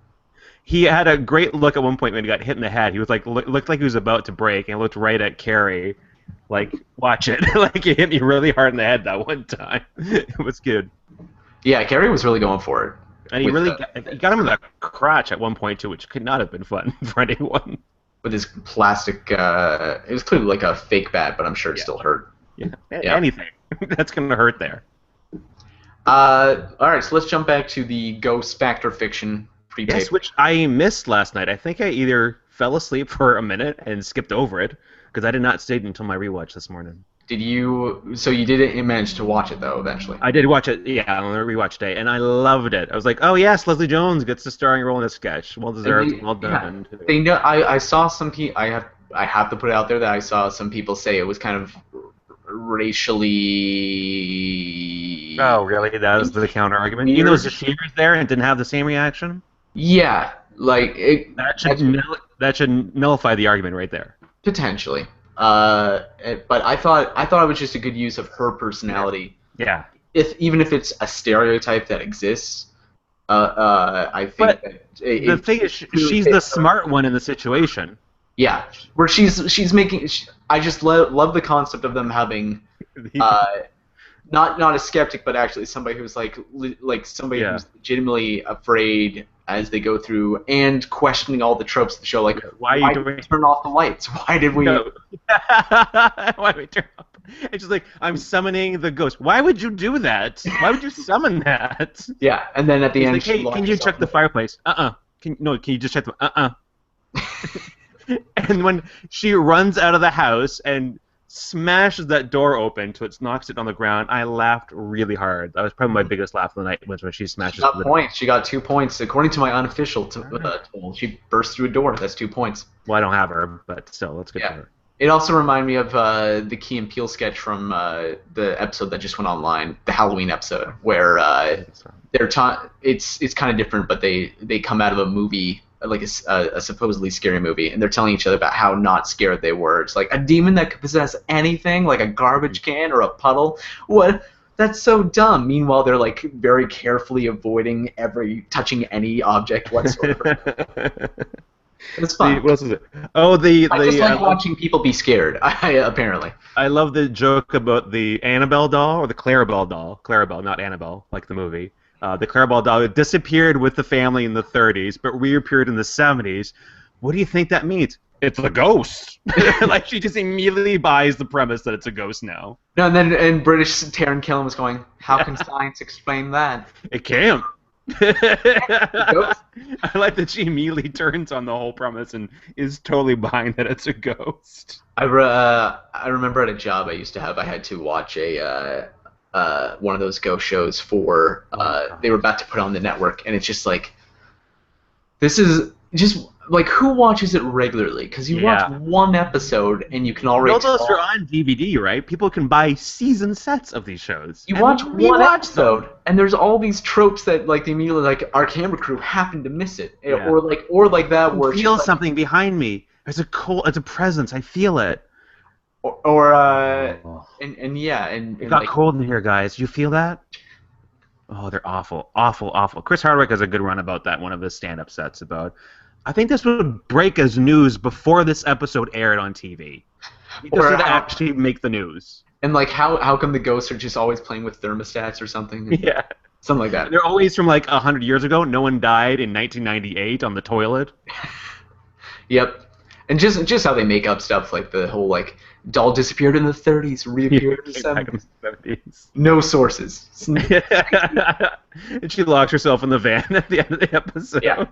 He had a great look at one point when he got hit in the head. He was like looked like he was about to break and looked right at Carrey, like watch it. Like he hit me really hard in the head that one time. It was good. Yeah, Gary was really going for it. And he with really he got him in the crotch at one point too, which could not have been fun for anyone. with his plastic. It was clearly like a fake bat, but I'm sure it still hurt. Yeah, Yeah. anything that's gonna hurt there. All right, so let's jump back to the Ghost Factor Fiction pre-tape. Yes, which I missed last night. I think I either fell asleep for a minute and skipped over it because I did not stay until my rewatch this morning. Did you? So you didn't manage to watch it though, eventually. I did watch it, yeah, on the rewatch day, and I loved it. I was like, oh yes, Leslie Jones gets the starring role in a sketch. Well deserved, well done. Yeah, they know. I saw some people. I have to put it out there that I saw some people say it was kind of racially. Oh, really? That was the counter argument. You know, Zafir was there and didn't have the same reaction. Yeah, like it. That should nullify the argument right there. Potentially. But I thought it was just a good use of her personality. Yeah. Even if it's a stereotype that exists, I think But that the thing is, she's the smart one in the situation. Yeah, where she's making. I just love the concept of them having, not a skeptic, but actually somebody who's like somebody who's legitimately afraid as they go through and questioning all the tropes of the show. Like, why did we turn off the lights? Why did we? No. Why did we turn off? It's just like, I'm summoning the ghost. Why would you do that? Why would you summon that? Yeah, and then at the end, like, hey, can you check the fireplace? Can you just check the And when she runs out of the house and smashes that door open so it knocks it on the ground, I laughed really hard. That was probably my biggest laugh of the night was when she smashes She got the points. She got 2 points. According to my unofficial toll, she burst through a door. That's 2 points. Well, I don't have her, but still, that's good for her. It also reminded me of the Key and Peele sketch from the episode that just went online, the Halloween episode, where it's kind of different, but they come out of a movie, like a supposedly scary movie, and they're telling each other about how not scared they were. It's like a demon that could possess anything, like a garbage can or a puddle. What? That's so dumb. Meanwhile, they're like very carefully avoiding touching any object whatsoever. It's fun. What else is it? Oh, I just like watching people be scared. Apparently. I love the joke about the Annabelle doll or the Clarabelle doll. Clarabelle, not Annabelle, like the movie. The Clarabelle doll disappeared with the family in the 30s, but reappeared in the 70s. What do you think that means? it's a ghost. Like she just immediately buys the premise that it's a ghost now. No, and British Taran Killam was going, how can science explain that? It can't. Ghost? I like that she immediately turns on the whole premise and is totally buying that it's a ghost. I remember at a job I used to have, I had to watch one of those ghost shows for they were about to put on the network, and it's just like, this is just like, who watches it regularly? Because you watch one episode and you can already tell. Those are on DVD, right? People can buy season sets of these shows. You watch one episode, and there's all these tropes that like they immediately like our camera crew happened to miss it, or like that where I feel something behind me. It's a presence. I feel it. It got cold in here, guys. You feel that? Oh, they're awful, awful, awful. Chris Hardwick has a good run about that. One of his stand-up sets about. I think this would break as news before this episode aired on TV. This would actually make the news. And like, how come the ghosts are just always playing with thermostats or something? Yeah, something like that. They're always from like 100 years ago. No one died in 1998 on the toilet. Yep. And just how they make up stuff, like the whole like doll disappeared in the 30s, reappeared in the 70s. No sources. And she locks herself in the van at the end of the episode. Yeah.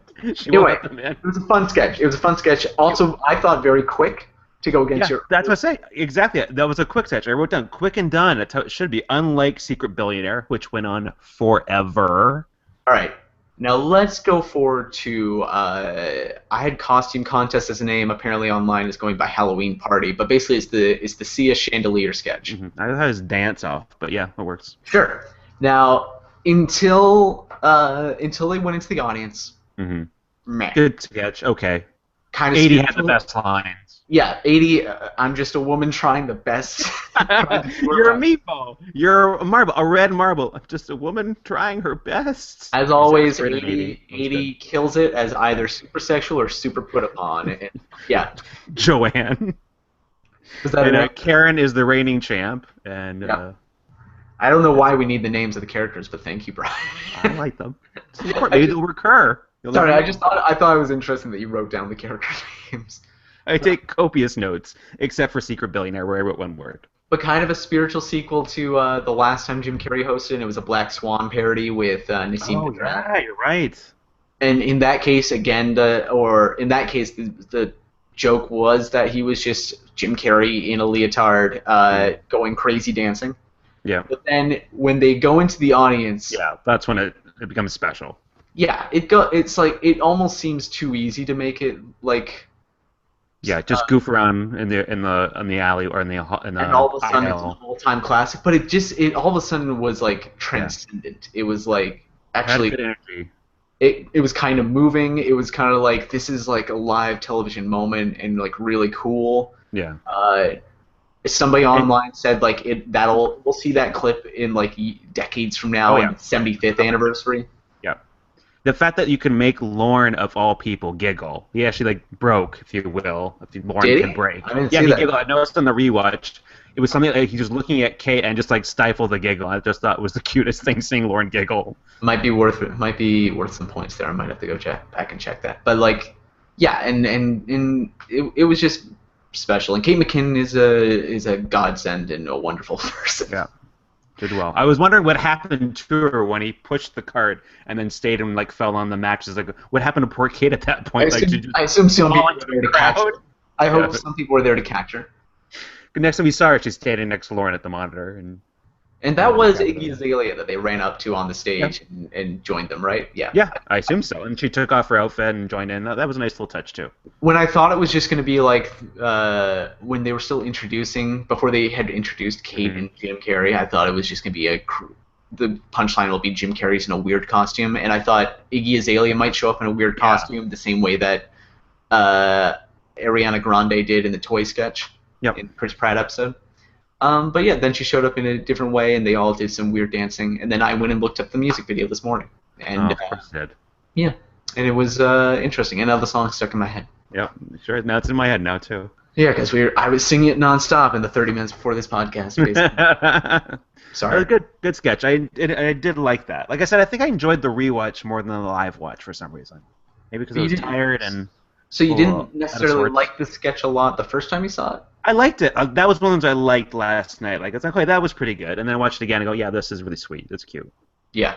Anyway, it was a fun sketch. Also, I thought very quick to go against your... That's what I say. Exactly. That was a quick sketch. I wrote down quick and done. That's how it should be. Unlike Secret Billionaire, which went on forever. All right. Now let's go forward to I had Costume Contest as a name. Apparently online is going by Halloween Party, but basically it's the Sia Chandelier sketch. Mm-hmm. I thought it was Dance Off, but yeah, it works. Sure. Now until they went into the audience, meh. Good sketch. Okay. Kind of 80 had the best lines. Yeah, 80. I'm just a woman trying the best. You're a meatball. You're a marble, a red marble. I'm just a woman trying her best. As always, 80 kills it as either super sexual or super put upon. And, yeah. Joanne. Is that and Karen is the reigning champ. And I don't know why we need the names of the characters, but thank you, Brian. I like them. Maybe they'll recur. Sorry, I thought it was interesting that you wrote down the character names. I take copious notes, except for Secret Billionaire, where I wrote one word. But kind of a spiritual sequel to the last time Jim Carrey hosted, and it was a Black Swan parody with Nassim Pedrad. Yeah, you're right. And in that case, again, the joke was that he was just Jim Carrey in a leotard, going crazy dancing. Yeah. But then when they go into the audience, that's when it becomes special. Yeah, it's like it almost seems too easy to make it like. Yeah, just goof around in the alley or in the and all of a sudden it's an all-time classic. But it all of a sudden was like transcendent. Yeah. It was like actually it was kind of moving. It was kind of like this is like a live television moment and like really cool. Yeah. Somebody online said like we'll see that clip in like decades from now in 75th anniversary. The fact that you can make Lorne, of all people, giggle. He actually, like, broke, if you will. If Lorne can break. I didn't see that. Giggled. I noticed on the rewatch. It was something like he was looking at Kate and just, like, stifled the giggle. I just thought it was the cutest thing seeing Lorne giggle. Might be worth some points there. I might have to go back and check that. But, like, yeah, and it was just special. And Kate McKinnon is a godsend and a wonderful person. Yeah. Did well. I was wondering what happened to her when he pushed the cart and then stayed and like fell on the mattress. Like, what happened to poor Kate at that point? I assume some people were there to catch her. I hope some people were there to catch her. Next time we saw her, she's standing next to Lauren at the monitor, and that was Iggy Azalea that they ran up to on the stage and joined them, right? Yeah. Yeah, I assume so. And she took off her outfit and joined in. That was a nice little touch too. When I thought it was just going to be like when they were still before they had introduced Kate and Jim Carrey, I thought it was just going to be the punchline will be Jim Carrey's in a weird costume, and I thought Iggy Azalea might show up in a weird costume the same way that Ariana Grande did in the toy sketch in Chris Pratt episode. But yeah, then she showed up in a different way, and they all did some weird dancing. And then I went and looked up the music video this morning, and of course did. Yeah, and it was interesting. And now the song stuck in my head. Yeah, sure. Now it's in my head now too. Yeah, because I was singing it nonstop in the 30 minutes before this podcast. Basically. Sorry. Good sketch. I did like that. Like I said, I think I enjoyed the rewatch more than the live watch for some reason. Maybe because I was tired and. So you didn't out of necessarily sorts. like the sketch a lot the first time you saw it? I liked it. That was one of the ones I liked last night. Like, it's like, okay, that was pretty good. And then I watched it again and go, yeah, this is really sweet. It's cute. Yeah.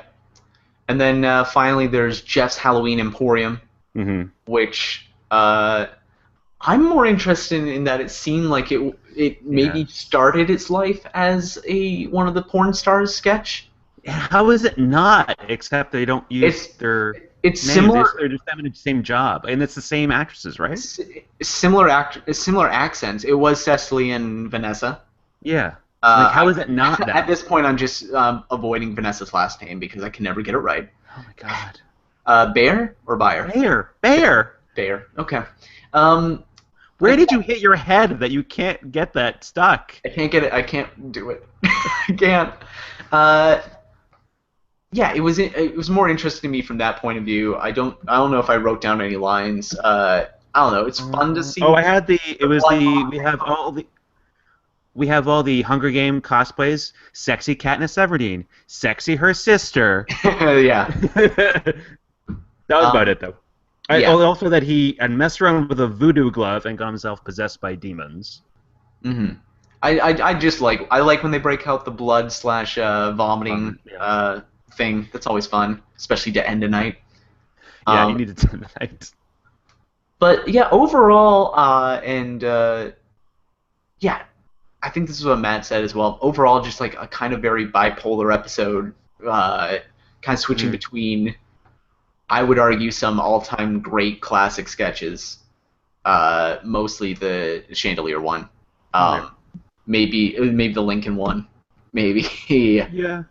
And then finally, there's Jeff's Halloween Emporium, Mm-hmm. which I'm more interested in that it seemed like it Yeah. maybe started its life as a one of the porn stars sketch. How is it not? Except they don't use It's their it's names. similar. They're just having the same job, and it's the same actresses, right? Similar accents. It was Cecily and Vanessa. Yeah. So, like, how is it not At that? this point, I'm just avoiding Vanessa's last name because I can never get it right. Oh my god. Bear or Bayer? Bear. Bear. Okay. Um, Where did you hit your head that you can't get that stuck? I can't get it. I can't do it. I can't. Yeah, it was more interesting to me from that point of view. I don't know if I wrote down any lines. I don't know. It's fun to see. Oh, I had the. It was the. We have all the Hunger Game cosplays. Sexy Katniss Everdeen. Sexy her sister. Yeah. That was about it, though. Yeah. Also, that he had messed around with a voodoo glove and got himself possessed by demons. Mm-hmm. I just I like when they break out the blood / vomiting Yeah. thing. That's always fun, especially to end a night. Yeah, you needed to tonight. But yeah, overall, yeah, I think this is what Matt said as well. Overall, just like a kind of very bipolar episode, kind of switching between, I would argue, some all-time great classic sketches, mostly the Chandelier one, maybe the Lincoln one, maybe. Yeah.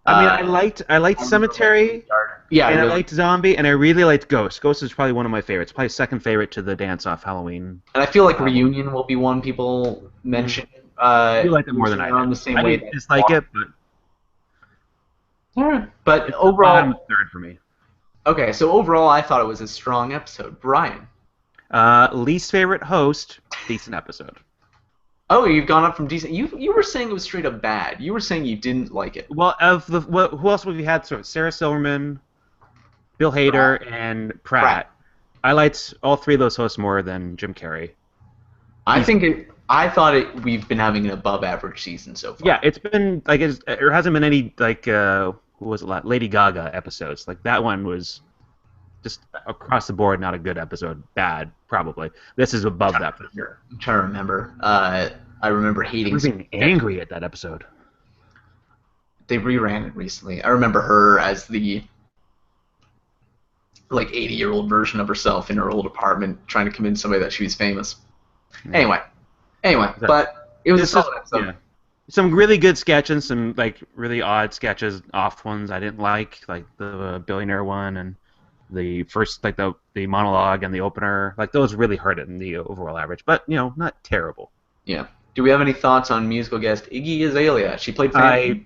I mean, I liked Cemetery. Yeah, And I liked Zombie, and I really liked Ghost. Ghost is probably one of my favorites. Probably second favorite to the Dance Off Halloween. And I feel like Reunion will be one people mention. You liked it more than I did. The same I way didn't dislike it, but but it's overall, bottom third for me. okay. So overall, I thought it was a strong episode. Brian. Least favorite host, decent episode. Oh, you've gone up from decent. You were saying it was straight up bad. You were saying you didn't like it. Well, who else have we had? Sort of Sarah Silverman, Bill Hader, and Pratt. I liked all three of those hosts more than Jim Carrey. I thought we've been having an above average season so far. Yeah, it's been like there hasn't been any like what was it, Lady Gaga episodes. Like that one was just across the board not a good episode. Bad, probably. This is above that for sure. I'm trying to remember. I remember hating. I was being angry at that episode. They reran it recently. I remember her as the 80-year-old version of herself in her old apartment trying to convince somebody that she was famous. Yeah. Anyway, but it was a solid episode. Yeah. Some really good sketches, some like really odd sketches, off ones I didn't like the billionaire one and the first the monologue and the opener. Like those really hurt it in the overall average, but not terrible. Yeah. Do we have any thoughts on musical guest Iggy Azalea? She played. I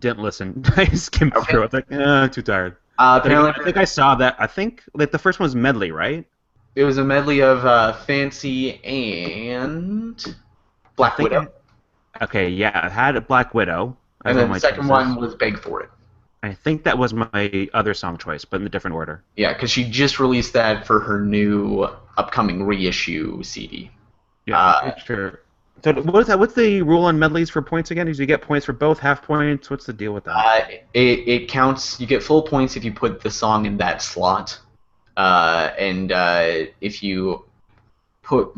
didn't listen. I skimmed through it. I'm too tired. Apparently, I think I saw that. I think the first one was medley, right? It was a medley of Fancy and Black Widow. Okay, yeah, I had a Black Widow. And then the second one was Beg For It. I think that was my other song choice, but in a different order. Yeah, because she just released that for her new upcoming reissue CD. Yeah, sure. So what is that? What's the rule on medleys for points again? Do you get points for both, half points? What's the deal with that? It counts. You get full points if you put the song in that slot, and if you put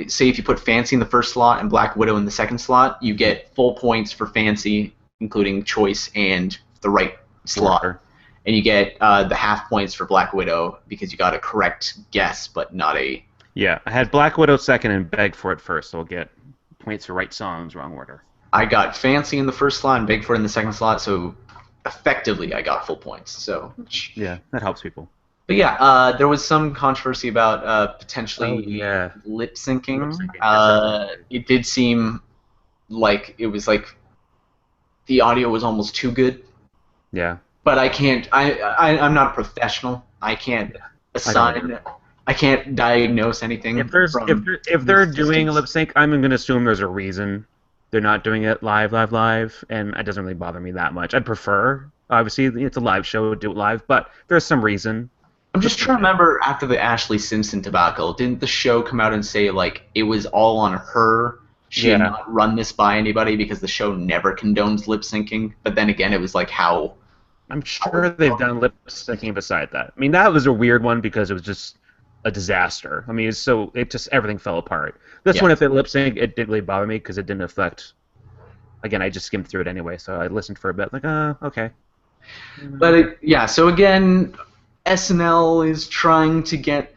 say if you put Fancy in the first slot and Black Widow in the second slot, you get full points for Fancy, including choice and the right slot, and you get the half points for Black Widow because you got a correct guess but not a. Yeah, I had Black Widow second and Beg For It first, so I'll get points for right songs, wrong order. I got Fancy in the first slot and Beg For It in the second slot, so effectively I got full points. So yeah, that helps people. But yeah, there was some controversy about potentially lip syncing. It did seem like it was the audio was almost too good. Yeah. But I can't. I'm not a professional. I can't assign. I can't diagnose anything. If they're doing a lip sync, I'm going to assume there's a reason they're not doing it live, and it doesn't really bother me that much. I'd prefer, obviously, it's a live show, do it live, but there's some reason. I'm just trying to remember after the Ashley Simpson debacle, didn't the show come out and say like it was all on her? She had Yeah. not run this by anybody because the show never condones lip syncing. But then again, it was like how. I'm sure they've done lip syncing beside that. I mean, that was a weird one because it was just a disaster. I mean, it just everything fell apart. This one, Yeah. if it lip sync, it didn't really bother me because it didn't affect. Again, I just skimmed through it anyway, so I listened for a bit. Like, okay. But yeah, so again, SNL is trying to get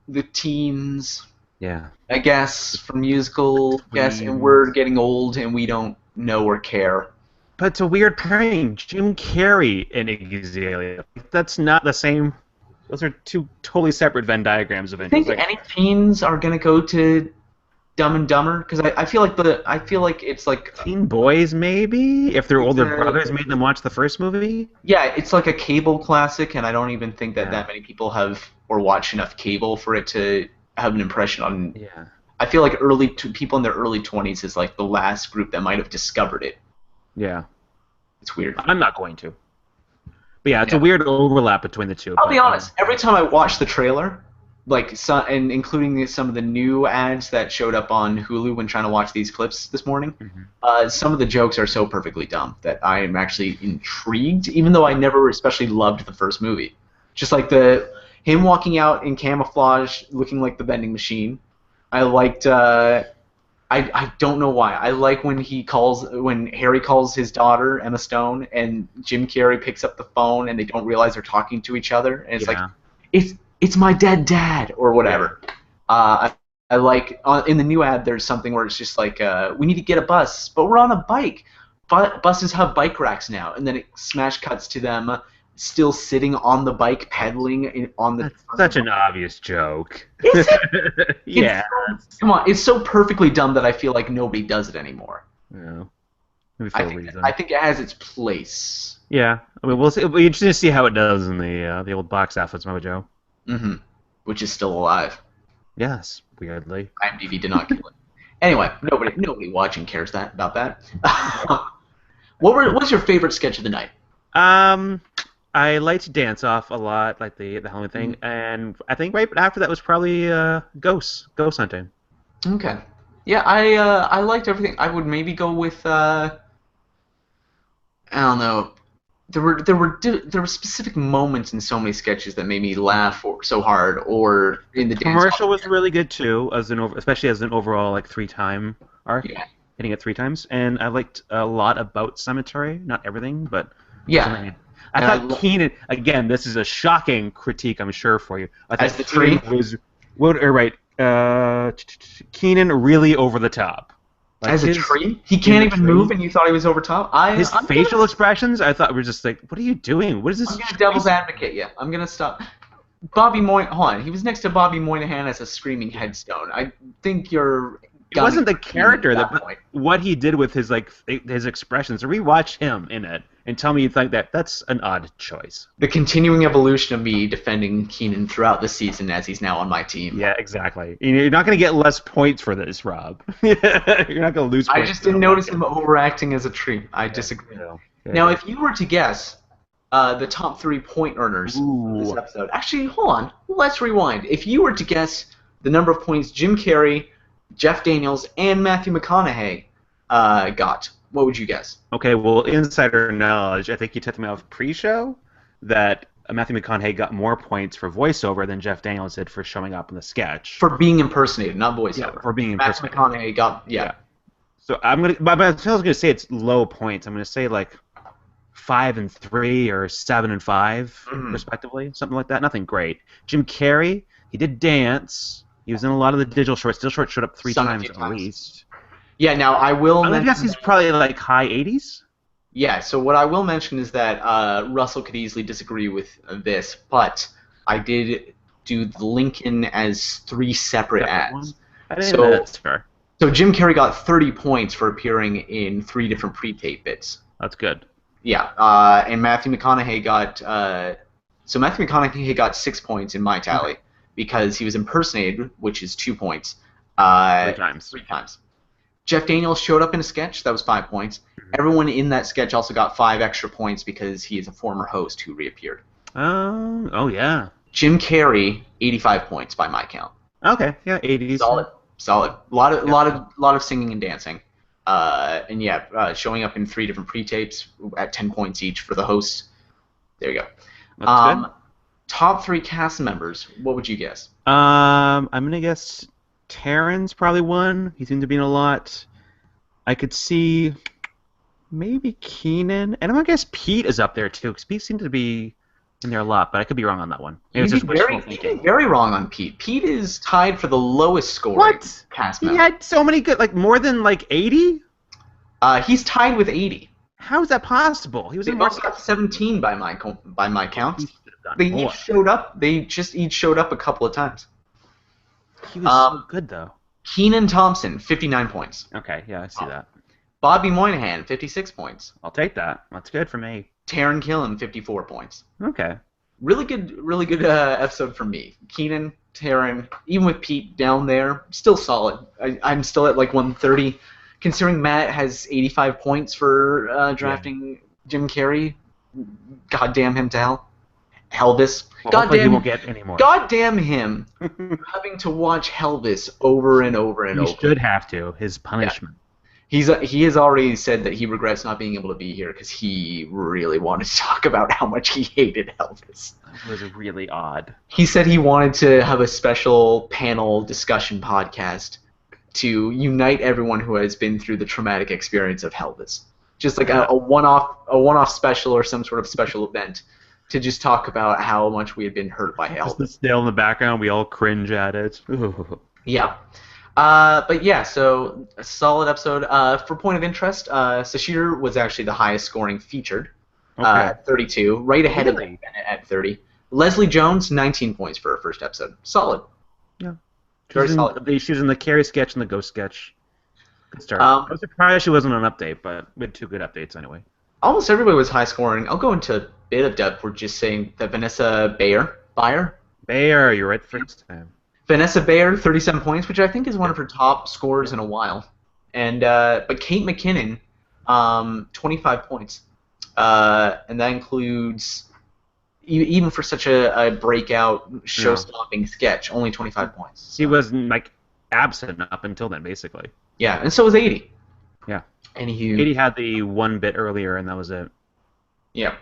the teens, Yeah. I guess, for musical, yes, and we're getting old and we don't know or care. But it's a weird pairing. Jim Carrey and Iggy Azalea. That's not the same. Those are two totally separate Venn diagrams of I think interest. any teens are gonna go to Dumb and Dumber because I feel like it's like Teen boys, maybe? If their it's older a- brothers made them watch the first movie? yeah, it's like a cable classic, and I don't even think that Yeah. that many people have or watch enough cable for it to have an impression on. Yeah. I feel like people in their early 20s is like the last group that might have discovered it. Yeah. It's weird. I'm not going to. But yeah, it's Yeah. a weird overlap between the two. I'll be honest. Every time I watch the trailer, like and including some of the new ads that showed up on Hulu when trying to watch these clips this morning, some of the jokes are so perfectly dumb that I am actually intrigued, even though I never especially loved the first movie. Just like him walking out in camouflage, looking like the vending machine. I liked. I don't know why. I like when Harry calls his daughter Emma Stone and Jim Carrey picks up the phone and they don't realize they're talking to each other and it's like it's my dead dad or whatever. I like in the new ad there's something where it's just like we need to get a bus but we're on a bike. Buses have bike racks now and then it smash cuts to them still sitting on the bike pedaling on the. That's such an obvious joke. Is it? Yeah. Come on, it's so perfectly dumb that I feel like nobody does it anymore. Yeah. Maybe for a reason. I think it has its place. Yeah. I mean, we'll see. It'll be interesting to see how it does in the old box office mojo. Mm-hmm. Which is still alive. Yes, weirdly. IMDb did not kill it. Anyway, nobody watching cares about that. What's your favorite sketch of the night? I liked Dance Off a lot, like the Halloween thing, and I think right after that was probably ghost hunting. Okay. Yeah, I liked everything. I would maybe go with I don't know. There were specific moments in so many sketches that made me laugh so hard, or in the commercial was really good too, especially as an overall like 3-time arc, hitting it 3 times, and I liked a lot about Cemetery. Not everything, but yeah. I thought Keenan, again, this is a shocking critique, I'm sure, for you. I thought as the tree was, Keenan really over the top. Like as a tree? He can't even move, and you thought he was over top? His facial expressions, I thought were just like, what are you doing? What is this? I'm going to devil's advocate you. I'm going to stop. Hold on. He was next to Bobby Moynihan as a screaming headstone. I think you're... It wasn't the character, what he did with his expressions. Rewatch him in it and tell me you think that's an odd choice. The continuing evolution of me defending Keenan throughout the season as he's now on my team. Yeah, exactly. You're not going to get less points for this, Rob. You're not going to lose points. I just didn't notice him overacting as a tree. I disagree. Yeah. Now, if you were to guess the top 3 point earners of this episode... Actually, hold on. Let's rewind. If you were to guess the number of points Jim Carrey, Jeff Daniels, and Matthew McConaughey got, what would you guess? Okay, well, insider knowledge, I think you took me off pre-show that Matthew McConaughey got more points for voiceover than Jeff Daniels did for showing up in the sketch. For being impersonated, not voiceover. Yeah, for being impersonated. Matthew McConaughey got, So I'm gonna, but I was gonna say it's low points. I'm gonna say like 5 and 3 or 7 and 5 respectively, something like that. Nothing great. Jim Carrey, he did dance. He was in a lot of the digital shorts. Digital shorts showed up 3 times at least. Yeah, now I will mention... I guess he's probably like high 80s? Yeah, so what I will mention is that Russell could easily disagree with this, but I did do the Lincoln as 3 separate ads. I didn't know that's fair. So Jim Carrey got 30 points for appearing in 3 different pre-tape bits. That's good. Yeah, and Matthew McConaughey got... Matthew McConaughey got 6 points in my tally because he was impersonated, which is 2 points. 3 times. 3 times. Jeff Daniels showed up in a sketch. That was 5 points. Everyone in that sketch also got 5 extra points because he is a former host who reappeared. Oh yeah. Jim Carrey, 85 points by my count. Okay, yeah, 80s. Solid. Lot of singing and dancing. And yeah, showing up in 3 different pre-tapes at 10 points each for the hosts. There you go. That's good. Top 3 cast members. What would you guess? I'm gonna guess Taron's probably one. He seemed to be in a lot. I could see maybe Keenan, and I'm gonna guess Pete is up there too, because Pete seemed to be in there a lot, but I could be wrong on that one. It was just wishful You'd thinking. be very wrong on Pete. Pete is tied for the lowest scoring cast member. He had so many good, like more than like 80. He's tied with 80. How is that possible? He was They in more. both got 17 by my count. He should have done They more. each showed up. They just each showed up a couple of times. He was so good though. Keenan Thompson, 59 points. Okay, yeah, I see that. Bobby Moynihan, 56 points. I'll take that. That's good for me. Taron Killam, 54 points. Okay. Really good episode for me. Keenan, Taron, even with Pete down there, still solid. I'm still at like 130. Considering Matt has 85 points for drafting Jim Carrey, goddamn him to hell. Helvis. Well, hopefully he won't get any more. Goddamn him having to watch Helvis over and over and over. He should have to. His punishment. He has already said that he regrets not being able to be here because he really wanted to talk about how much he hated Helvis. That was really odd. He said he wanted to have a special panel discussion podcast to unite everyone who has been through the traumatic experience of Helvis. Just like a one-off special or some sort of special event to just talk about how much we had been hurt by Helvis. Just the still in the background, we all cringe at it. Yeah. But yeah, so a solid episode. For point of interest, Sashir was actually the highest scoring featured at 32, right ahead of Bennett at 30. Leslie Jones, 19 points for her first episode. Solid. Yeah. Very solid. She was in the Carrie sketch and the Ghost sketch. Good start. I was surprised she wasn't on an update, but we had 2 good updates anyway. Almost everybody was high scoring. I'll go into a bit of depth. We're just saying that Vanessa Bayer, you're right the first time. Vanessa Bayer, 37 points, which I think is one of her top scores in a while. And but Kate McKinnon, 25 points, and that includes even for such a breakout show-stopping sketch, only 25 points. He was like absent up until then, basically. Yeah, and so was 80. Yeah. Anywho, 80 had the one bit earlier, and that was it. Yeah.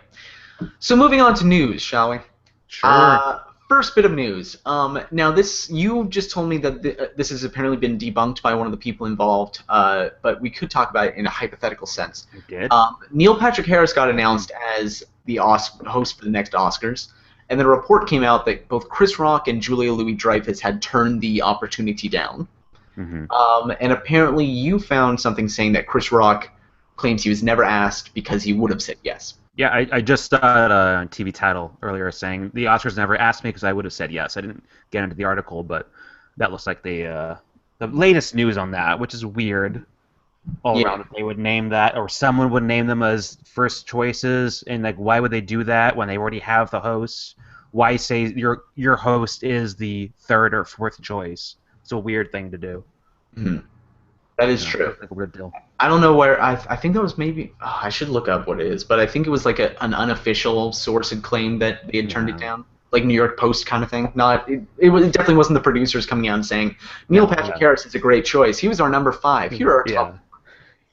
So moving on to news, shall we? Sure. First bit of news. Now you just told me that this has apparently been debunked by one of the people involved, but we could talk about it in a hypothetical sense. You did? Neil Patrick Harris got announced as the host for the next Oscars, and then a report came out that both Chris Rock and Julia Louis-Dreyfus had turned the opportunity down. Mm-hmm. And apparently you found something saying that Chris Rock claims he was never asked because he would have said yes. Yeah, I just saw a TV title earlier saying the Oscars never asked me because I would have said yes. I didn't get into the article, but that looks like the latest news on that, which is weird all around. If they would name that, or someone would name them as first choices, and like, why would they do that when they already have the hosts? Why say your host is the third or fourth choice? It's a weird thing to do. Mm-hmm. That is true. Like a weird deal. I don't know where. I think that was maybe. I should look up what it is, but I think it was like an unofficial source had claimed that they had turned it down, like New York Post kind of thing. It definitely wasn't the producers coming out and saying Neil Patrick Harris is a great choice. He was our number 5. Here are our top.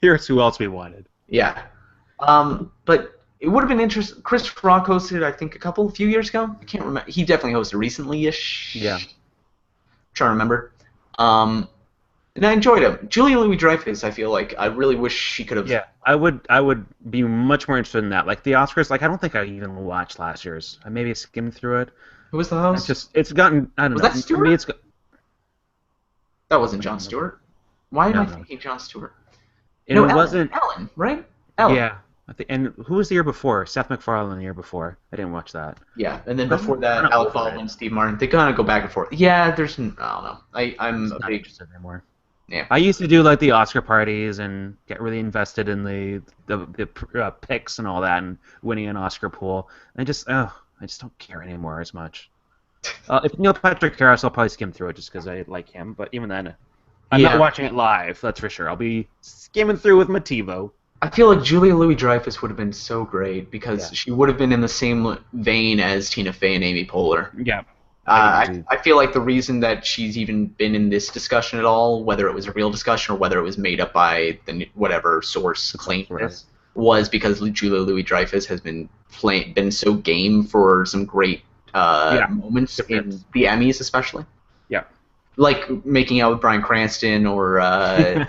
Here's who else we wanted. Yeah. But it would have been interesting. Chris Rock hosted, I think, a few years ago. I can't remember. He definitely hosted recently-ish. Yeah. I'm trying to remember. And I enjoyed him. Julia Louis-Dreyfus, I feel like I really wish she could have. Yeah, I would be much more interested in that. Like the Oscars, like I don't think I even watched last year's. I maybe skimmed through it. Who was the host? It's gotten. I don't know. Was that Stewart? For me, that wasn't Jon Stewart. Why am I thinking Jon Stewart? And it wasn't Ellen, right? Ellen. Yeah. And who was the year before? Seth MacFarlane the year before. I didn't watch that. Yeah, and then before that, Alec Baldwin, Steve Martin. They kind of go back and forth. Yeah, I don't know. I'm a not big interested anymore. Yeah. I used to do like the Oscar parties and get really invested in the picks and all that and winning an Oscar pool. And I just don't care anymore as much. If Neil Patrick Harris, I'll probably skim through it just because I like him. But even then, I'm not watching it live. That's for sure. I'll be skimming through with my TiVo. I feel like Julia Louis-Dreyfus would have been so great because Yeah. she would have been in the same vein as Tina Fey and Amy Poehler. Yeah. I can see. I feel like the reason that she's even been in this discussion at all, whether it was a real discussion or whether it was made up by whatever source claimed Right. this, was because Julia Louis-Dreyfus has been so game for some great Yeah. moments in Different. the Emmys, especially. Yeah. Like making out with Bryan Cranston, or Yes.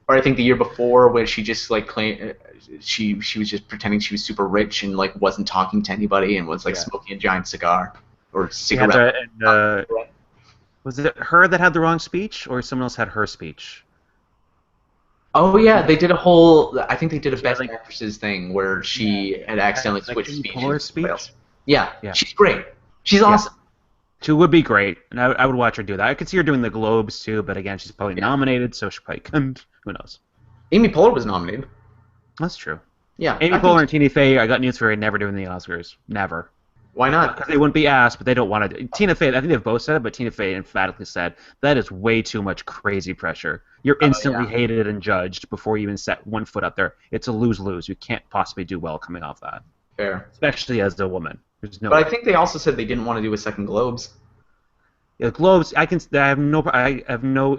or I think the year before, where she just like claimed she was just pretending she was super rich and like wasn't talking to anybody and was like Yeah. smoking a giant cigar or She had cigarette. was it her that had the wrong speech, or someone else had her speech? Oh yeah, they did a whole. I think they did a She had, Best like, Actresses thing where she had accidentally like, switched Amy speeches. Poehler's with somebody speech? else. Yeah, Yeah. she's great. She's Yeah. awesome. She would be great, and I would watch her do that. I could see her doing the Globes too, but again, she's probably nominated, so she probably couldn't. Who knows? Amy Poehler was nominated. That's true. Yeah, Amy I think- Poehler and Tina Fey, I got news for her, never doing the Oscars. Never. Why not? Because they wouldn't be asked, but they don't want to. Tina Fey, I think they've both said it, but Tina Fey emphatically said that is way too much crazy pressure. You're instantly yeah. hated and judged before you even set one foot up there. It's a lose-lose. You can't possibly do well coming off that, Fair. especially as a woman. There's no. But I think they also said they didn't want to do a second Globes. Yeah, Globes, I have no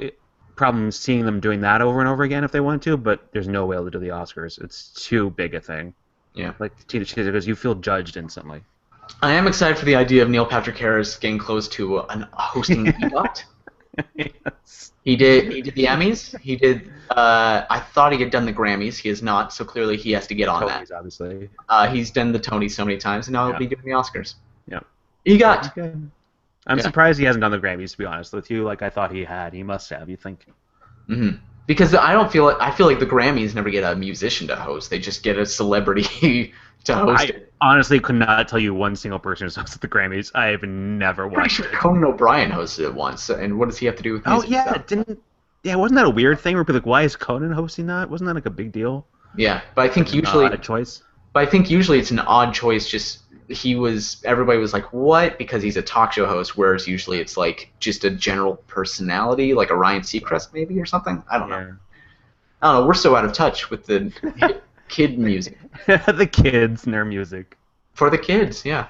problem seeing them doing that over and over again if they want to, but there's no way to do the Oscars. It's too big a thing. Yeah. Like Tina Fey, because you feel judged instantly. I am excited for the idea of Neil Patrick Harris getting close to a hosting EGOT. Yes. He did the Emmys. He did. I thought he had done the Grammys. He has not. So clearly he has to get on Tonys, obviously. that. He's done the Tonys so many times, and now he'll Yeah. be doing the Oscars. Yeah. EGOT. Okay. I'm Yeah. surprised he hasn't done the Grammys, to be honest with you. Like I thought he had. He must have. You think? Mm-hmm. Because I feel like the Grammys never get a musician to host. They just get a celebrity to host I it. honestly could not tell you one single person who's hosted the Grammys. I have never Pretty watched sure it. Conan O'Brien hosted it once. And what does he have to do with Oh music? yeah, stuff? wasn't that a weird thing where people were like, why is Conan hosting that? Wasn't that like a big deal? Yeah, but I think usually a choice. it's an odd choice. Just everybody was like, what? Because he's a talk show host, whereas usually it's like just a general personality, like a Ryan Seacrest maybe or something. I don't know. I don't know. We're so out of touch with the kid music. The kids and their music. For the kids, yeah.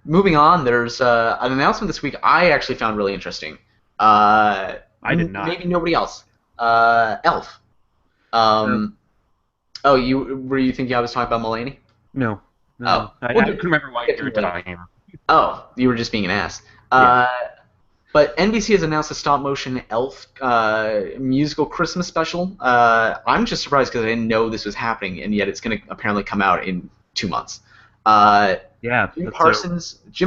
Moving on, there's an announcement this week I actually found really interesting. I did not. Maybe nobody else. Elf. Oh, were you thinking I was talking about Mulaney? No. Oh. I Well, couldn't remember why you were talking. Oh, you were just being an ass. Yeah. But NBC has announced a stop-motion Elf musical Christmas special. I'm just surprised because I didn't know this was happening, and yet it's going to apparently come out in 2 months. Yeah. Jim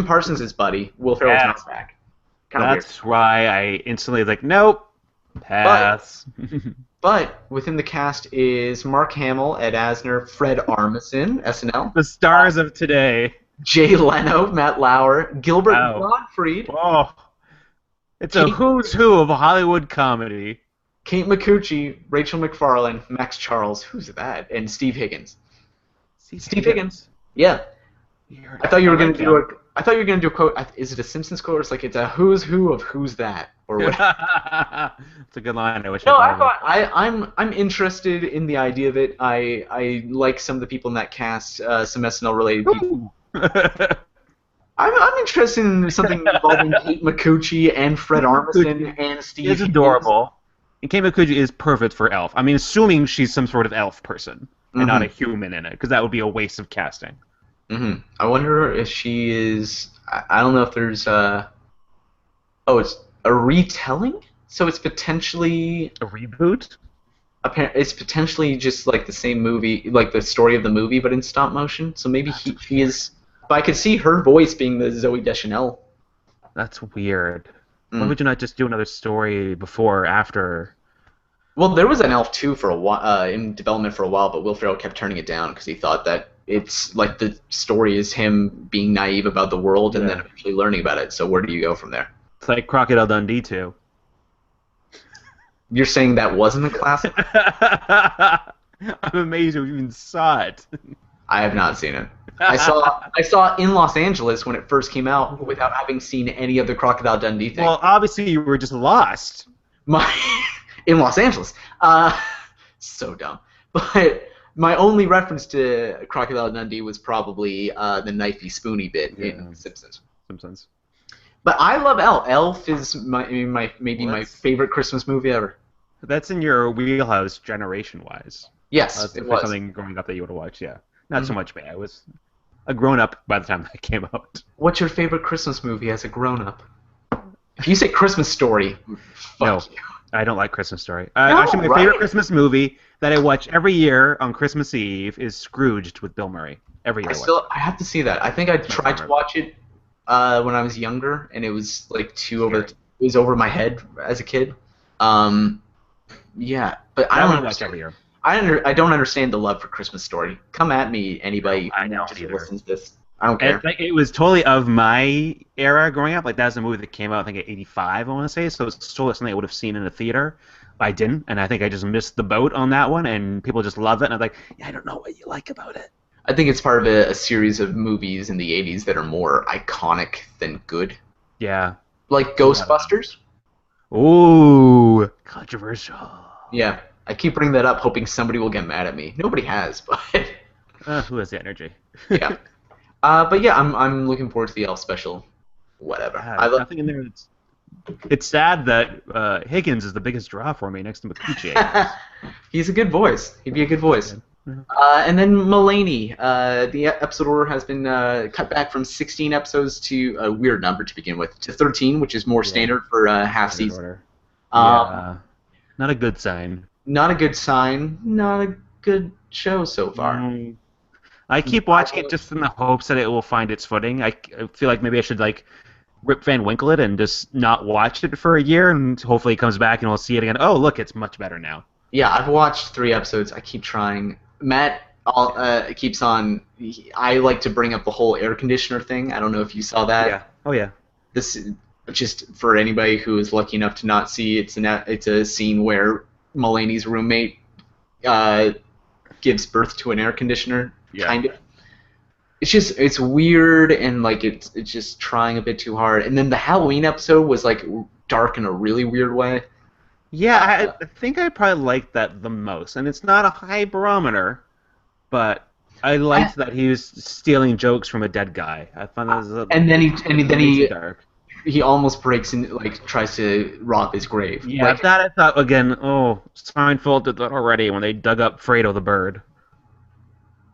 Parsons is Buddy. Will Ferrell's Yeah. not back. Kind of weird. That's why I instantly was like, nope, pass. But within the cast is Mark Hamill, Ed Asner, Fred Armisen, SNL, The stars of today. Jay Leno, Matt Lauer, Gilbert Wow. Gottfried, Oh, it's a who's who of Hollywood comedy. Kate McCucci, Rachel McFarlane, Max Charles, who's that, and Steve Higgins. Steve Higgins. Yeah. I thought you were gonna do a quote. Is it a Simpsons quote? Or it's like it's a who's who of who's that or what? It's a good line. I wish. No, I I thought I'm interested in the idea of it. I like some of the people in that cast, some SNL related people. I'm interested in something involving Kate McCucci and Fred Armisen and Steve. It's adorable. And Kate McCucci is perfect for Elf. I mean, assuming she's some sort of elf person and not a human in it, because that would be a waste of casting. Mm-hmm. I wonder if she is. I don't know if there's. Oh, it's a retelling, so it's potentially A reboot? It's potentially just like the same movie, like the story of the movie, but in stop motion. So maybe she is. But I could see her voice being the Zooey Deschanel. That's weird. Why would you not just do another story before or after? Well, there was an Elf 2 for a while, in development for a while, but Will Ferrell kept turning it down because he thought that it's like the story is him being naive about the world and then eventually learning about it. So where do you go from there? It's like Crocodile Dundee 2. You're saying that wasn't a classic? I'm amazed you even saw it. I have not seen it. I saw In Los Angeles when it first came out without having seen any of the Crocodile Dundee things. Well, obviously you were just lost. In Los Angeles. So dumb. But my only reference to Crocodile Dundee was probably the knifey spoony bit in Yeah, Simpsons. Simpsons. But I love Elf. Elf is maybe Well, my favorite Christmas movie ever. that's in your wheelhouse generation-wise. Yes, That's it definitely was. something growing up that you would have watched. Yeah, not so Mhm. much me. I was a grown-up by the time that came out. What's your favorite Christmas movie as a grown-up? If you say Christmas Story, No, fuck you. I don't like Christmas Story. No, Actually, my favorite right? Christmas movie that I watch every year on Christmas Eve is Scrooged with Bill Murray. Every year I watch it. I have to see that. I think I It's my tried to favorite. watch it when I was younger, and it was like too over. Scary. It was over my head as a kid. Um, yeah, but I That don't one I watch understand. every year. I don't understand the love for Christmas Story. Come at me, No, anybody I who don't watches or either. listens to this. I don't It, care. like, it was totally of my era growing up. Like that was a movie that came out, I think, in '85. I want to say, so it's totally something I would have seen in a theater. But I didn't, and I think I just missed the boat on that one. And people just love it, and I'm like, yeah, I don't know what you like about it. I think it's part of a series of movies in the '80s that are more iconic than good, Yeah. like A lot of them. Ghostbusters. Ooh, controversial. Yeah, I keep bringing that up, hoping somebody will get mad at me. Nobody has, but Who has the energy? yeah. But yeah, I'm looking forward to the Elf special. Whatever. Yeah, I there's love. nothing in there. It's sad that Higgins is the biggest draw for me next to McCoochie, I guess. He's a good voice. He'd be a good voice. Yeah. And then Mulaney. The episode order has been cut back from 16 episodes to a weird number to begin with, to 13, which is more Yeah. standard for half Standard season. order. Um, Yeah. Not a good sign. Not a good sign. Not a good show so far. Mm. I keep watching it just in the hopes that it will find its footing. I feel like maybe I should like Rip Van Winkle it and just not watch it for a year, and hopefully it comes back and we'll see it again. Oh, look, it's much better now. Yeah, I've watched 3 episodes. I keep trying. Matt keeps on. I like to bring up the whole air conditioner thing. I don't know if you saw that. Yeah. Oh yeah. This just for anybody who is lucky enough to not see. It's a scene where Mulaney's roommate gives birth to an air conditioner. Yeah. Kind of. It's weird and like it's just trying a bit too hard. And then the Halloween episode was like dark in a really weird way. Yeah, I think I probably liked that the most, and it's not a high barometer, but I liked that he was stealing jokes from a dead guy. I found that was And then crazy dark. he almost breaks in, like tries to rob his grave. Yeah, Like, that I thought again. Oh, Seinfeld did that already when they dug up Fredo the bird.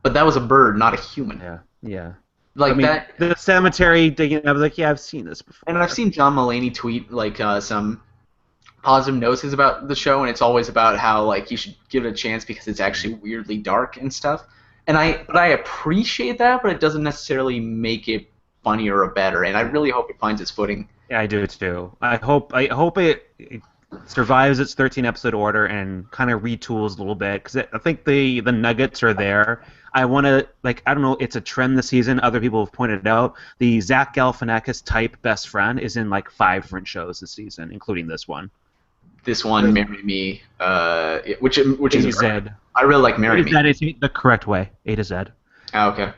but that was a bird, not a human. Yeah, yeah. Like I mean, that. the cemetery digging. I was like, yeah, I've seen this before. And I've seen John Mulaney tweet like some positive notices about the show, and it's always about how like you should give it a chance because it's actually weirdly dark and stuff. And I appreciate that, but it doesn't necessarily make it funnier or better. And I really hope it finds its footing. Yeah, I do too. I hope it survives its 13 episode order and kind of retools a little bit because I think the nuggets are there. I want to I don't know. It's a trend this season. Other people have pointed it out. The Zach Galifianakis type best friend is in like 5 different shows this season, including this one. This one, Marry Me, which is Zed. I really like Marry Me. That is the correct way. A to Z. Oh, okay.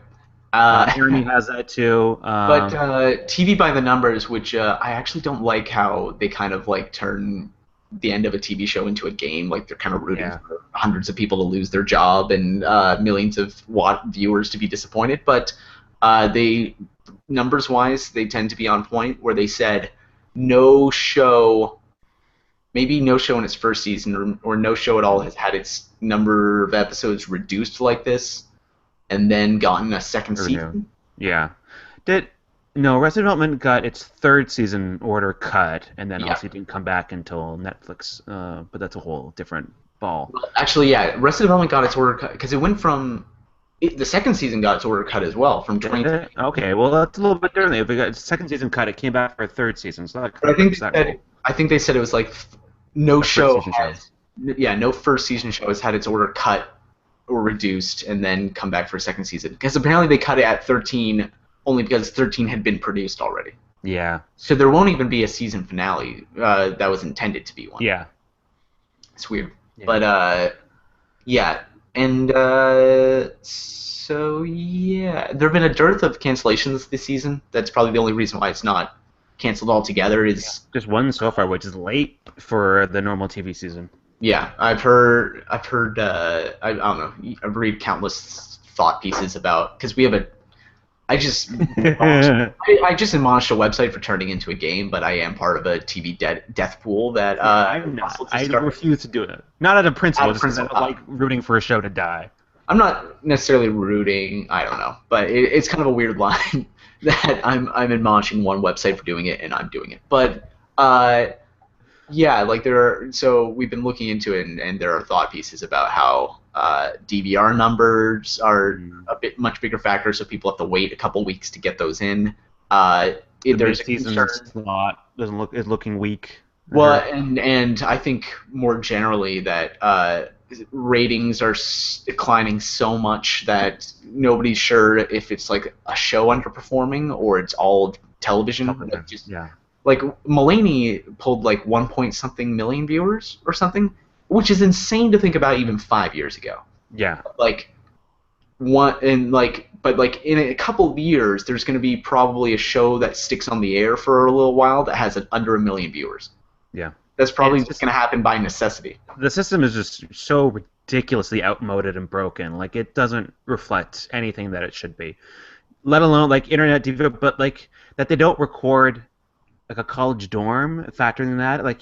Jeremy has that too. But TV by the numbers, which I actually don't like how they kind of like turn the end of a TV show into a game. Like they're kind of rooting for hundreds of people to lose their job and millions of viewers to be disappointed. But they, numbers-wise, they tend to be on point. Where they said no show, maybe no show in its first season, or no show at all has had its number of episodes reduced like this, and then gotten a second season. Yeah. Arrested Development got its 3rd season order cut, and then also didn't come back until Netflix. But that's a whole different ball. Well, actually, yeah, Arrested Development got its order cut because it went from the second season got its order cut as well from 20. Okay, well that's a little bit different. If we got its 2nd season cut, it came back for a 3rd season. So that But I think they said it was like no show has, no first season show has had its order cut or reduced and then come back for a second season because apparently they cut it at 13 only because 13 had been produced already. Yeah. So there won't even be a season finale that was intended to be one. Yeah. It's weird. Yeah. But, yeah. And so, yeah. There have been a dearth of cancellations this season. That's probably the only reason why it's not canceled altogether is... Just one so far, which is late for the normal TV season. Yeah, I don't know. I've read countless thought pieces about because we have a. I just I just admonished a website for turning into a game, but I am part of a TV death pool that Yeah, I'm not. Russell just I started refuse to do it. Not out of out principle, of just because I principle. don't like rooting for a show to die. I'm not necessarily rooting. I don't know, but it's kind of a weird line that I'm admonishing one website for doing it and I'm doing it. But yeah, like there are. So we've been looking into it, and there are thought pieces about how DVR numbers are Mm. a bit much bigger factor, so people have to wait a couple weeks to get those in. The There's a mid-season concern. slot is looking weak. I Well, heard. and I think more generally that ratings are declining so much that nobody's sure if it's like a show underperforming or it's all television. Like just Yeah. like Mulaney pulled like 1 point something million viewers or something, which is insane to think about even 5 years ago. Yeah. Like one and like but like in a couple of years there's going to be probably a show that sticks on the air for a little while that has under 1 million viewers. Yeah. That's And probably it's just just going to happen by necessity. the system is just so ridiculously outmoded and broken. Like it doesn't reflect anything that it should be. Let alone like internet TV, but like that they don't record like a college dorm. Factoring that, like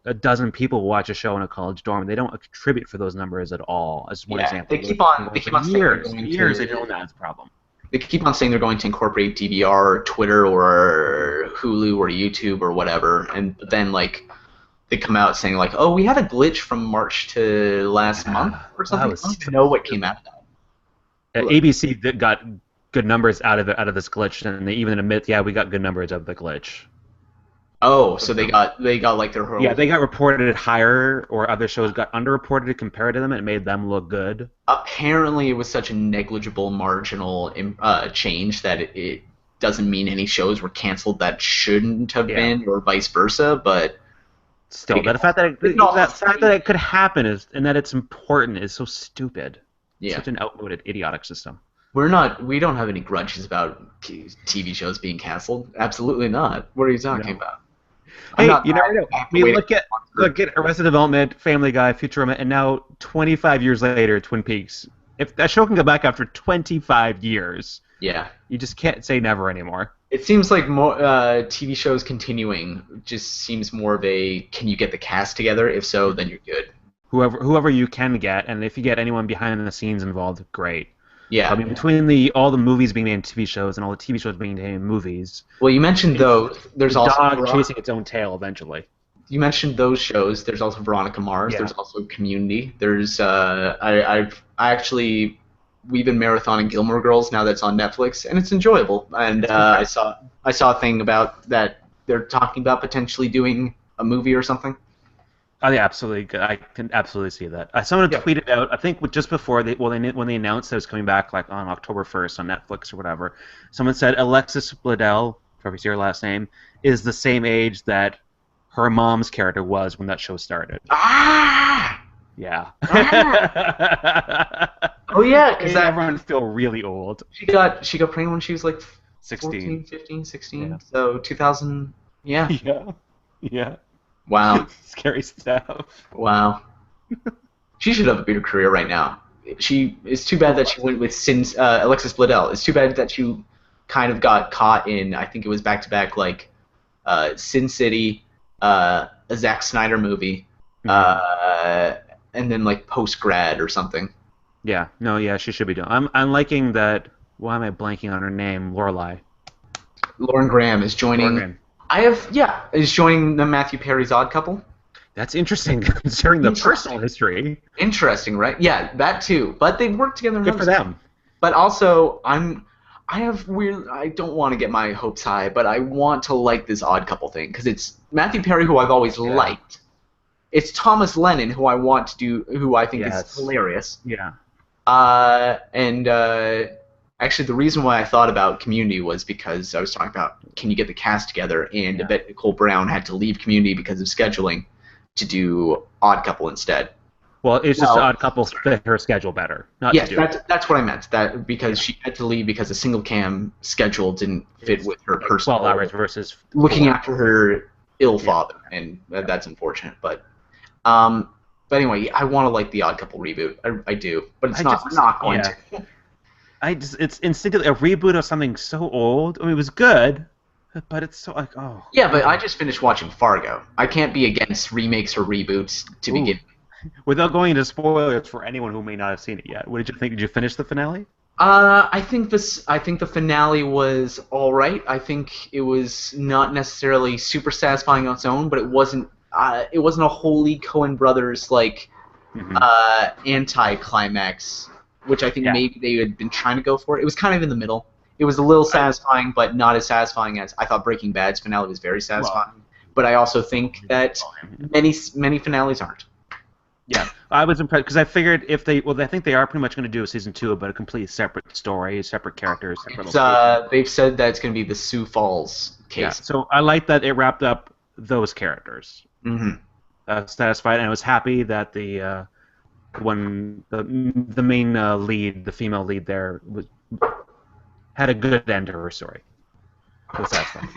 a dozen people watch a show in a college dorm. They don't contribute for those numbers at all. As one Yeah, example, they for keep on saying they're years, going years they to don't know that's a problem. they keep on saying they're going to incorporate DVR or Twitter or Hulu or YouTube or whatever, and then like they come out saying like, oh, we had a glitch from March to last month or That something. I was don't so even know what came stupid. out of that. ABC got good numbers out of this glitch, and they even admit, yeah, we got good numbers out of the glitch. Oh, so they got like their Yeah, whole. they got reported higher, or other shows got underreported compared to them, and it made them look good. Apparently, it was such a negligible marginal change that it doesn't mean any shows were canceled that shouldn't have Yeah. been, or vice versa. But Still, it the fact that it can also that fact that it could happen is, and that it's important is so stupid. yeah. Such an outmoded, idiotic system. We don't have any grudges about TV shows being canceled. Absolutely not. What are you talking No. about? I'm Hey, not you mad. never know. I have I to mean, wait look at Arrested Development, Family Guy, Futurama, and now 25 years later, Twin Peaks. If that show can go back after 25 years, Yeah. you just can't say never anymore. It seems like more TV shows continuing just seems more of a can you get the cast together? If so, then you're good. Whoever you can get, and if you get anyone behind the scenes involved, great. I Yeah. mean, between all the movies being made in TV shows and all the TV shows being made in movies, Well, you mentioned it's those. There's the also dog chasing its own tail eventually. you mentioned those shows. There's also Veronica Mars. Yeah. There's also Community. There's I actually we've been marathoning Gilmore Girls now that's on Netflix and it's enjoyable. And I saw a thing about that they're talking about potentially doing a movie or something. Oh, yeah, absolutely. I can absolutely see that. Someone Yeah. tweeted out, I think just before when they announced that it was coming back, like on October 1st on Netflix or whatever. Someone said Alexis Bledel, if you see her last name, is the same age that her mom's character was when that show started. Ah! Yeah. Oh yeah, because Made everyone feel really old. she got pregnant when she was like 16. 14, 15, 16. Yeah. So 2000. Yeah. Yeah. Yeah. Wow. Scary stuff. Wow. She should have a bigger career right now. It's too bad that she went with Alexis Bledel. It's too bad that she kind of got caught in. I think it was back to back like Sin City, a Zack Snyder movie, and then like post grad or something. Yeah. No. Yeah. She should be doing. I'm liking that. Why am I blanking on her name? Lorelai. Lauren Graham is joining. Morgan. Is joining the Matthew Perry's Odd Couple. That's interesting considering the personal history. Interesting, right? Yeah, that too. But they've worked together. Good for them. But also, I don't want to get my hopes high, but I want to like this Odd Couple thing because it's Matthew Perry, who I've always liked. It's Thomas Lennon, who I think is hilarious. Yeah. Actually, the reason why I thought about Community was because I was talking about can you get the cast together, and I bet Nicole Brown had to leave Community because of scheduling to do Odd Couple instead. Well, it's just Odd Couple fit her schedule better. Yes, that's what I meant. That because she had to leave because a single cam schedule didn't fit with her personal 12 hours versus looking after her ill father, and that's unfortunate. But But anyway, I want to like the Odd Couple reboot. I do, but I I'm not going yeah. to. It's instinctively a reboot of something so old. I mean, it was good, but it's so like, oh. Yeah, but I just finished watching Fargo. I can't be against remakes or reboots to begin Ooh. Without going into spoilers for anyone who may not have seen it yet, what did you think? Did you finish the finale? I think the finale was all right. I think it was not necessarily super satisfying on its own, but it wasn't. It wasn't a wholly Coen Brothers like Mm-hmm. anti-climax, which I think Yeah. maybe they had been trying to go for. It was kind of in the middle. It was a little satisfying, but not as satisfying as I thought Breaking Bad's finale was very Well, satisfying. But I also think that many finales aren't. yeah, I was impressed because I figured if they, well, I think they are pretty much going to do a season 2, but a completely separate story, separate characters, separate location. They've said that it's going to be the Sioux Falls Yeah, case. so I like that it wrapped up those characters. Mm-hmm. Satisfied, and I was happy that the the main lead, the female lead there, had a good end to her story. So satisfied.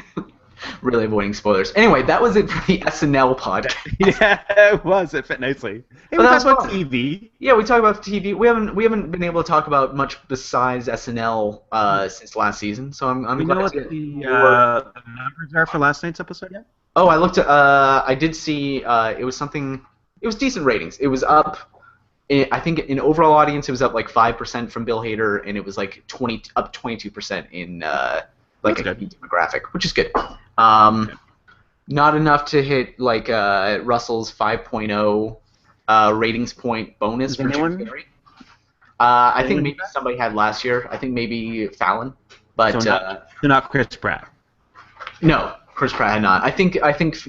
Really avoiding spoilers. Anyway, that was it for the SNL podcast. Yeah, it was. It fit nicely. Hey, But we that's talked about fun. TV. Yeah, we talk about TV. We haven't been able to talk about much besides SNL since last season. So I'm We know glad what to get the more. numbers are for last night's episode yet? Oh, I looked at. I did see. It was something. It was decent ratings. It was up. I think in overall audience, it was up like 5% from Bill Hader, and it was like 22% in like That's a good. key demographic, which is good. Not enough to hit like Russell's 5.0 ratings point bonus Is for Jim anyone- Carrey. I think anyone maybe do that? somebody had last year. I think maybe Fallon, but So not Chris Pratt. no, Chris Pratt had not. I think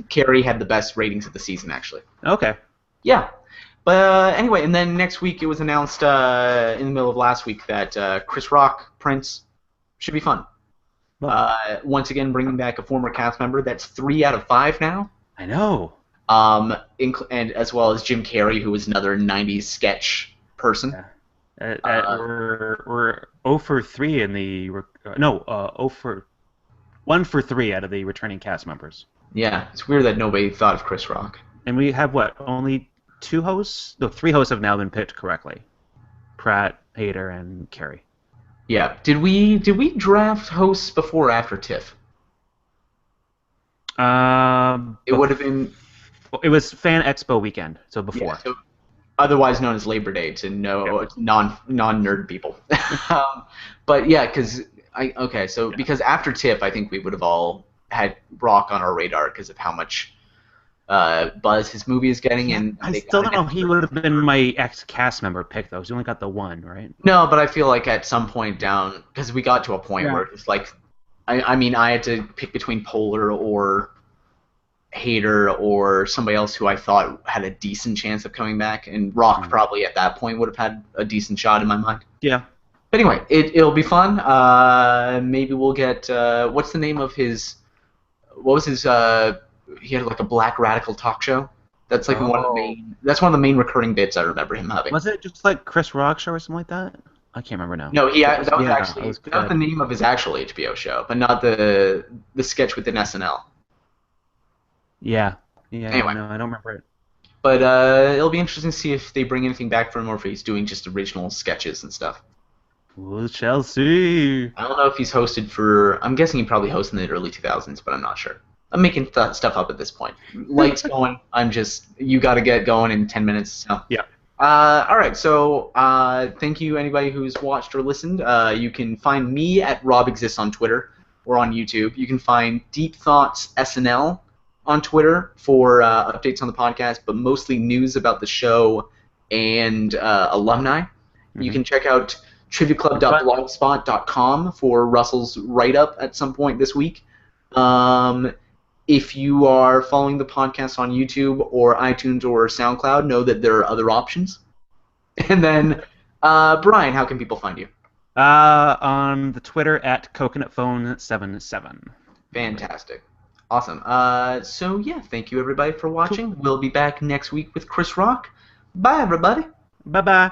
Carrey had the best ratings of the season actually. Okay. Yeah. But anyway, and then next week it was announced in the middle of last week that Chris Rock, Prince, should be fun. Once again, bringing back a former cast member. That's 3 out of 5 now. I know. And as well as Jim Carrey, who was another 90s sketch person. Yeah. We're 0 for 3 in the 1 for 3 out of the returning cast members. Yeah, it's weird that nobody thought of Chris Rock. And we have what? Only 2 hosts? No, 3 hosts have now been picked correctly. Pratt, Hader, and Carey. Yeah. Did we draft hosts before or after TIFF? It would have been. It was Fan Expo weekend, so before. Yeah, so otherwise known as Labor Day to non-nerd people. But yeah, because because after TIFF, I think we would have all had Rock on our radar because of how much buzz his movie is getting. And I still don't know if he would have been my ex-cast member pick, though. He only got the 1, right? No, but I feel like at some point down, because we got to a point where it's like, I mean, I had to pick between Polar or Hader or somebody else who I thought had a decent chance of coming back, and Rock probably at that point would have had a decent shot in my mind. Yeah. But anyway, it'll be fun. Maybe we'll get what's the name of his? What was his? He had like a black radical talk show. That's like one of the main. That's one of the main recurring bits I remember him having. Was it just like Chris Rock show or something like that? I can't remember now. No, that was actually that was that was the name of his actual HBO show, but not the sketch within SNL. Yeah. Yeah. Anyway. No, I don't remember it. But it'll be interesting to see if they bring anything back for him or if he's doing just original sketches and stuff. We shall see. I don't know if he's hosted for. I'm guessing he probably hosted in the early 2000s, but I'm not sure. I'm making stuff up at this point. Lights going. You got to get going in 10 minutes. So. Yeah. All right. So thank you, anybody who's watched or listened. You can find me at RobExists on Twitter or on YouTube. You can find Deep Thoughts SNL on Twitter for updates on the podcast, but mostly news about the show and alumni. Mm-hmm. You can check out triviaclub.blogspot.com for Russell's write-up at some point this week. If you are following the podcast on YouTube or iTunes or SoundCloud, know that there are other options. And then, Brian, how can people find you? On the Twitter at CoconutPhone77. Fantastic. Awesome. So, yeah, thank you, everybody, for watching. Cool. We'll be back next week with Chris Rock. Bye, everybody. Bye-bye.